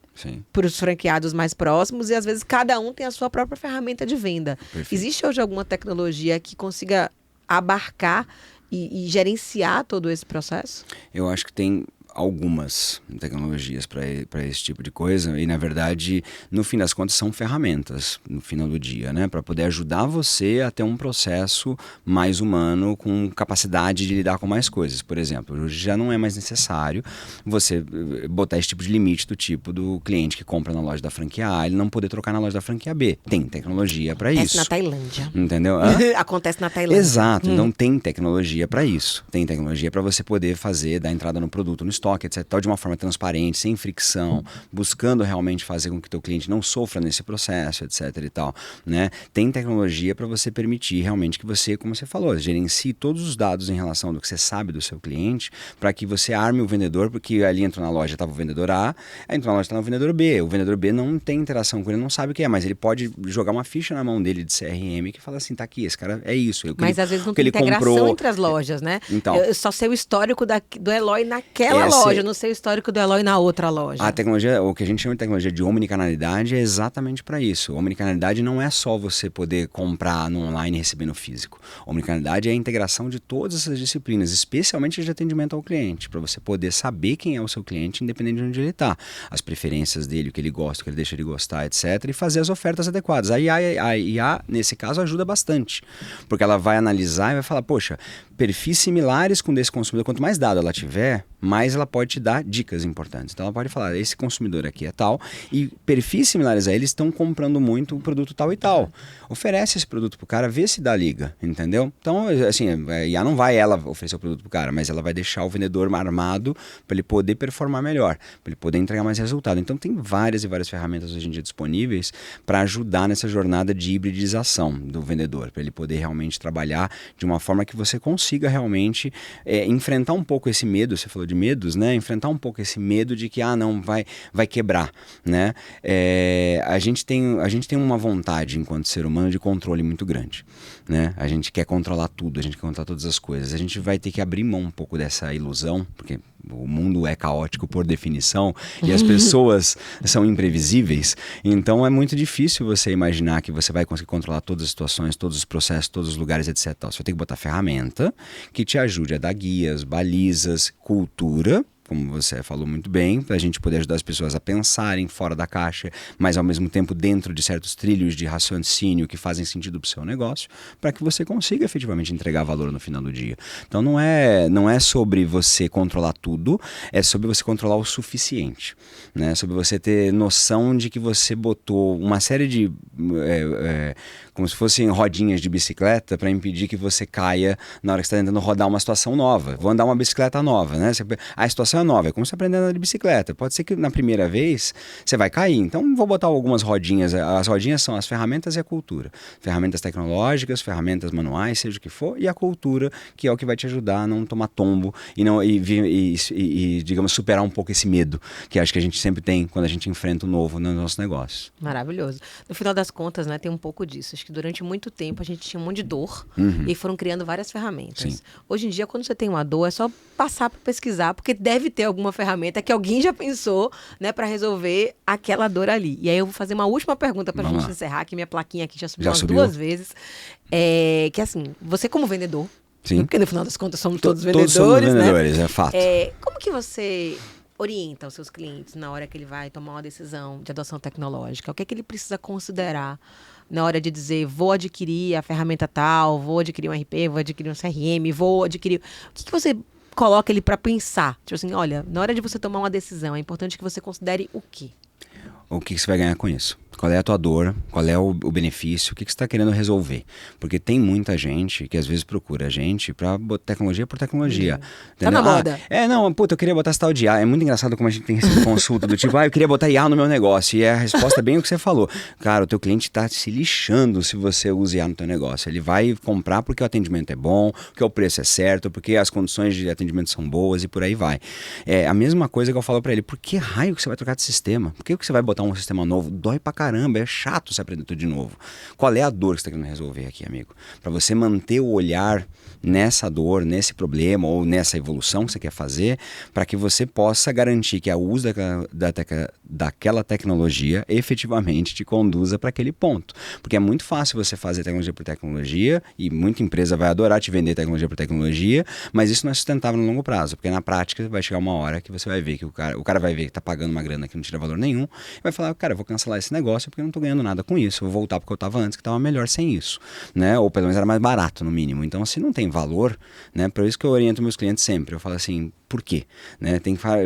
para os franqueados mais próximos e às vezes cada um tem a sua própria ferramenta de venda. Perfeito. Existe hoje alguma tecnologia que consiga abarcar e gerenciar todo esse processo? Eu acho que tem algumas tecnologias para esse tipo de coisa e, na verdade, no fim das contas, são ferramentas no final do dia, né? Para poder ajudar você a ter um processo mais humano, com capacidade de lidar com mais coisas. Por exemplo, hoje já não é mais necessário você botar esse tipo de limite do tipo do cliente que compra na loja da franquia A, ele não poder trocar na loja da franquia B. Tem tecnologia para isso. Acontece na Tailândia. Entendeu? Acontece na Tailândia. Exato, então tem tecnologia para isso. Tem tecnologia para você poder dar entrada no produto, no estoque, etc, tal, de uma forma transparente, sem fricção, buscando realmente fazer com que o teu cliente não sofra nesse processo, etc e tal, né? Tem tecnologia para você permitir realmente que você, como você falou, gerencie todos os dados em relação ao que você sabe do seu cliente, para que você arme o vendedor, porque ali entrou na loja, estava o vendedor A, aí entrou na loja, estava o vendedor B. O vendedor B não tem interação com ele, não sabe o que é, mas ele pode jogar uma ficha na mão dele de CRM que fala assim, tá aqui, esse cara é isso. Mas às vezes não tem integração entre as lojas, né? Então, eu só sei o histórico do Eloy naquela loja, eu não sei o histórico do Eloy na outra loja. A tecnologia, o que a gente chama de tecnologia de omnicanalidade é exatamente para isso. Omnicanalidade não é só você poder comprar no online e receber no físico. Omnicanalidade é a integração de todas essas disciplinas, especialmente de atendimento ao cliente, para você poder saber quem é o seu cliente, independente de onde ele está. As preferências dele, o que ele gosta, o que ele deixa de gostar, etc. E fazer as ofertas adequadas. A IA, nesse caso, ajuda bastante, porque ela vai analisar e vai falar, poxa, perfis similares com desse consumidor, quanto mais dado ela tiver, mais ela pode te dar dicas importantes. Então ela pode falar, esse consumidor aqui é tal, e perfis similares a eles estão comprando muito o produto tal e tal. Oferece esse produto pro cara, vê se dá liga, entendeu? Então, assim, a IA não vai ela oferecer o produto pro cara, mas ela vai deixar o vendedor armado para ele poder performar melhor, para ele poder entregar mais resultado. Então tem várias e várias ferramentas hoje em dia disponíveis para ajudar nessa jornada de hibridização do vendedor, para ele poder realmente trabalhar de uma forma que você consiga realmente enfrentar um pouco esse medo, você falou de medos, né? Enfrentar um pouco esse medo de que, não, vai quebrar, né? A gente tem uma vontade, enquanto ser humano, de controle muito grande, né? A gente quer controlar tudo, a gente quer controlar todas as coisas. A gente vai ter que abrir mão um pouco dessa ilusão, porque o mundo é caótico por definição e as pessoas são imprevisíveis, então é muito difícil você imaginar que você vai conseguir controlar todas as situações, todos os processos, todos os lugares, etc. Você vai ter que botar ferramenta que te ajude a dar guias, balizas, cultura, como você falou muito bem, para a gente poder ajudar as pessoas a pensarem fora da caixa, mas ao mesmo tempo dentro de certos trilhos de raciocínio que fazem sentido para o seu negócio, para que você consiga efetivamente entregar valor no final do dia. Então não é sobre você controlar tudo, é sobre você controlar o suficiente, né? Sobre você ter noção de que você botou uma série de como se fossem rodinhas de bicicleta para impedir que você caia na hora que você está tentando rodar uma situação nova. Vou andar uma bicicleta nova, né? A situação é nova, é como você aprender a andar de bicicleta. Pode ser que na primeira vez você vai cair. Então vou botar algumas rodinhas. As rodinhas são as ferramentas e a cultura. Ferramentas tecnológicas, ferramentas manuais, seja o que for, e a cultura, que é o que vai te ajudar a não tomar tombo e digamos, superar um pouco esse medo que acho que a gente sempre tem quando a gente enfrenta o novo nos nossos negócios. Maravilhoso. No final das contas, né, tem um pouco disso. Acho que durante muito tempo a gente tinha um monte de dor e foram criando várias ferramentas. Sim. Hoje em dia, quando você tem uma dor, é só passar para pesquisar, porque deve ter alguma ferramenta que alguém já pensou, né, para resolver aquela dor ali. E aí eu vou fazer uma última pergunta para a gente encerrar, que minha plaquinha aqui já subiu umas 2 vezes. Que assim, você como vendedor, sim, porque no final das contas somos todos vendedores, todos somos vendedores, né? É fato. Como que você orienta os seus clientes na hora que ele vai tomar uma decisão de adoção tecnológica? O que é que ele precisa considerar na hora de dizer, vou adquirir a ferramenta tal, vou adquirir um RP, vou adquirir um CRM, vou adquirir... O que você coloca ele pra pensar? Tipo assim, olha, na hora de você tomar uma decisão, é importante que você considere o quê? O que você vai ganhar com isso? Qual é a tua dor? Qual é o benefício? O que você está querendo resolver? Porque tem muita gente que às vezes procura a gente para botar tecnologia por tecnologia. Tá na moda. Não, puta, eu queria botar esse tal de IA. É muito engraçado como a gente tem essa consulta do tipo, eu queria botar IA no meu negócio. E a resposta é bem o que você falou. Cara, o teu cliente está se lixando se você usa IA no teu negócio. Ele vai comprar porque o atendimento é bom, porque o preço é certo, porque as condições de atendimento são boas e por aí vai. É a mesma coisa que eu falo para ele. Por que raio que você vai trocar de sistema? Por que você vai botar um sistema novo? Dói pra caramba, é chato você aprender tudo de novo. Qual é a dor que você está querendo resolver aqui, amigo? Para você manter o olhar nessa dor, nesse problema ou nessa evolução que você quer fazer, para que você possa garantir que o uso daquela tecnologia efetivamente te conduza para aquele ponto. Porque é muito fácil você fazer tecnologia por tecnologia e muita empresa vai adorar te vender tecnologia por tecnologia, mas isso não é sustentável no longo prazo, porque na prática vai chegar uma hora que você vai ver que o cara vai ver que está pagando uma grana que não tira valor nenhum e vai falar, cara, eu vou cancelar esse negócio porque eu não estou ganhando nada com isso, eu vou voltar porque eu estava antes, que estava melhor sem isso, né? Ou pelo menos era mais barato no mínimo. Então, se não tem valor, né? Por isso que eu oriento meus clientes sempre, eu falo assim, por quê? Né?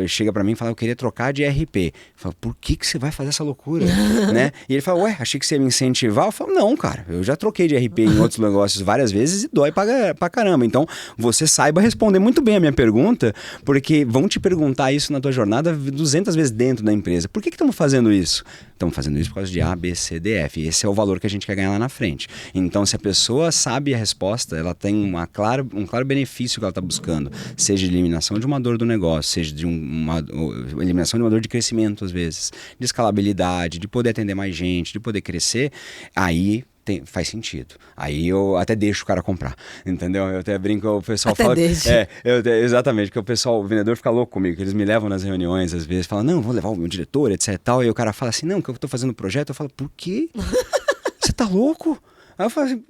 Chega para mim e fala, eu queria trocar de ERP. Eu falo, por que você vai fazer essa loucura? Né? E ele fala, ué, achei que você ia me incentivar. Eu falo, não, cara, eu já troquei de ERP em outros negócios várias vezes e dói pra caramba. Então, você saiba responder muito bem a minha pergunta, porque vão te perguntar isso na tua jornada 200 vezes dentro da empresa. Por que estamos fazendo isso? Estamos fazendo isso por causa de A, B, C, D, F. Esse é o valor que a gente quer ganhar lá na frente. Então, se a pessoa sabe a resposta, ela tem um claro benefício que ela está buscando, seja de eliminação de uma dor do negócio, seja de uma eliminação de uma dor de crescimento, às vezes, de escalabilidade, de poder atender mais gente, de poder crescer, aí faz sentido. Aí eu até deixo o cara comprar, entendeu? Eu até brinco, o pessoal até fala... Deixa. Exatamente, porque o vendedor fica louco comigo, que eles me levam nas reuniões, às vezes, falam, não, vou levar o meu diretor, etc e tal, e o cara fala assim, não, que eu tô fazendo projeto, eu falo, por quê? Você tá louco? Aí eu falo assim,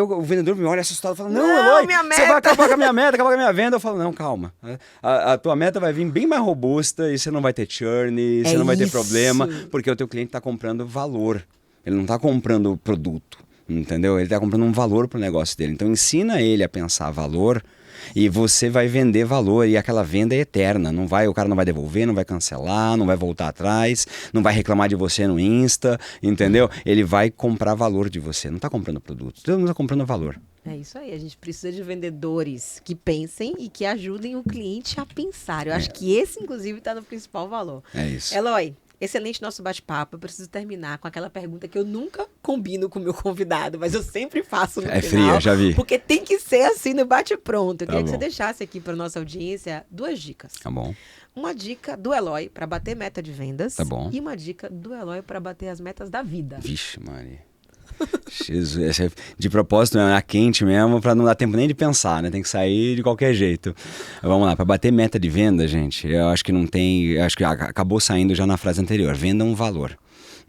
o vendedor me olha assustado e fala, não, Eloy, você vai acabar com a minha meta, acabar com a minha venda. Eu falo, não, calma. A tua meta vai vir bem mais robusta e você não vai ter churn, você não vai ter problema, porque o teu cliente está comprando valor. Ele não está comprando produto, entendeu? Ele está comprando um valor para o negócio dele. Então ensina ele a pensar valor e você vai vender valor e aquela venda é eterna. O cara não vai devolver, não vai cancelar, não vai voltar atrás, não vai reclamar de você no Insta, entendeu? Ele vai comprar valor de você, não está comprando produto, todo mundo está comprando valor. É isso aí, a gente precisa de vendedores que pensem e que ajudem o cliente a pensar. Eu acho que esse, inclusive, está no principal valor. É isso. Eloy, excelente nosso bate-papo. Eu preciso terminar com aquela pergunta que eu nunca combino com o meu convidado, mas eu sempre faço no final. É fria, já vi. Porque tem que ser assim no bate-pronto. Eu Tá queria que bom. você deixasse aqui para nossa audiência 2 dicas. Tá bom. Uma dica do Eloy para bater meta de vendas. Tá bom. E uma dica do Eloy para bater as metas da vida. Vixe, Maria. Jesus, essa é de propósito, né? É quente mesmo, pra não dar tempo nem de pensar, né? Tem que sair de qualquer jeito. Vamos lá, pra bater meta de venda, gente, eu acho que não tem... Acho que acabou saindo já na frase anterior. Venda um valor.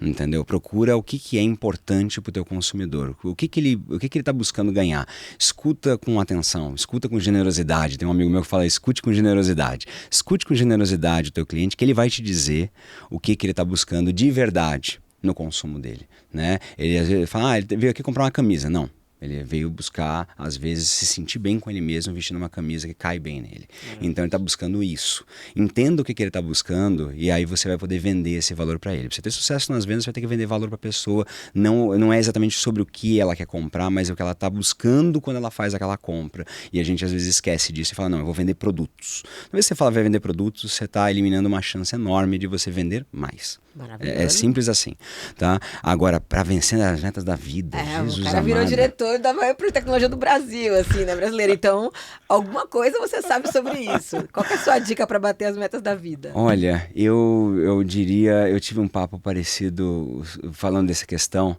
Entendeu? Procura o que é importante para o teu consumidor, o que ele está buscando ganhar. Escuta com atenção, escuta com generosidade. Tem um amigo meu que fala, escute com generosidade. Escute com generosidade o teu cliente, que ele vai te dizer o que ele está buscando de verdade no consumo dele, né? Ele às vezes fala, ele veio aqui comprar uma camisa. Não. Ele veio buscar, às vezes, se sentir bem com ele mesmo, vestindo uma camisa que cai bem nele. Então, ele está buscando isso. Entenda o que ele está buscando e aí você vai poder vender esse valor para ele. Para você ter sucesso nas vendas, você vai ter que vender valor para a pessoa. Não é exatamente sobre o que ela quer comprar, mas é o que ela está buscando quando ela faz aquela compra. E a gente, às vezes, esquece disso e fala, não, eu vou vender produtos. Uma vez que você fala vai vender produtos, você está eliminando uma chance enorme de você vender mais. É simples assim, tá? Agora, para vencer as metas da vida, Jesus o cara virou amado. diretor da maior tecnologia do Brasil, assim, né, brasileira? Então, alguma coisa você sabe sobre isso. Qual que é a sua dica para bater as metas da vida? Olha, eu diria, eu tive um papo parecido falando dessa questão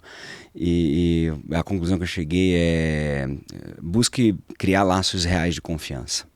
e a conclusão que eu cheguei é busque criar laços reais de confiança.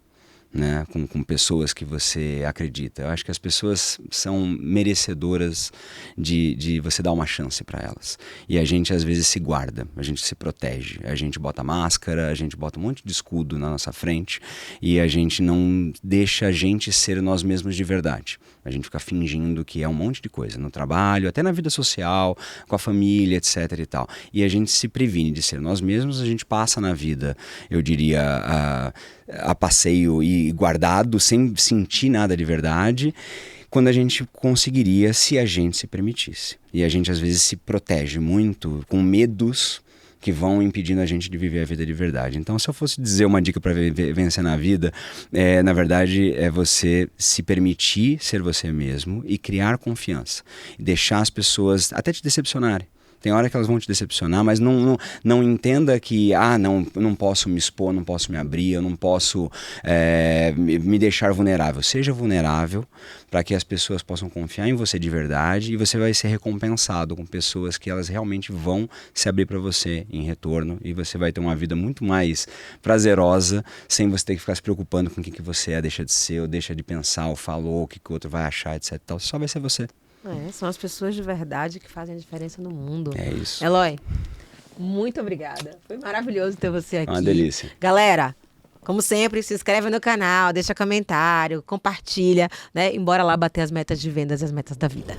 Né, com pessoas que você acredita. Eu acho que as pessoas são merecedoras de você dar uma chance para elas. E a gente às vezes se guarda, a gente se protege, a gente bota máscara, a gente bota um monte de escudo na nossa frente e a gente não deixa a gente ser nós mesmos de verdade. A gente fica fingindo que é um monte de coisa, no trabalho, até na vida social, com a família, etc e tal. E a gente se previne de ser nós mesmos, a gente passa na vida, eu diria, a passeio e e guardado, sem sentir nada de verdade, quando a gente conseguiria se a gente se permitisse. E a gente às vezes se protege muito com medos que vão impedindo a gente de viver a vida de verdade. Então, se eu fosse dizer uma dica para vencer na vida, na verdade, é você se permitir ser você mesmo e criar confiança. E deixar as pessoas até te decepcionarem. Tem hora que elas vão te decepcionar, mas não entenda que, não posso me expor, não posso me abrir, eu não posso me deixar vulnerável. Seja vulnerável para que as pessoas possam confiar em você de verdade e você vai ser recompensado com pessoas que elas realmente vão se abrir para você em retorno e você vai ter uma vida muito mais prazerosa sem você ter que ficar se preocupando com o que você deixa de ser, ou deixa de pensar, ou falou, o que o outro vai achar, etc. Só vai ser você. São as pessoas de verdade que fazem a diferença no mundo. É isso. Eloy, muito obrigada. Foi maravilhoso ter você aqui. Uma delícia. Galera, como sempre, se inscreve no canal, deixa comentário, compartilha, né? Embora lá bater as metas de vendas e as metas da vida.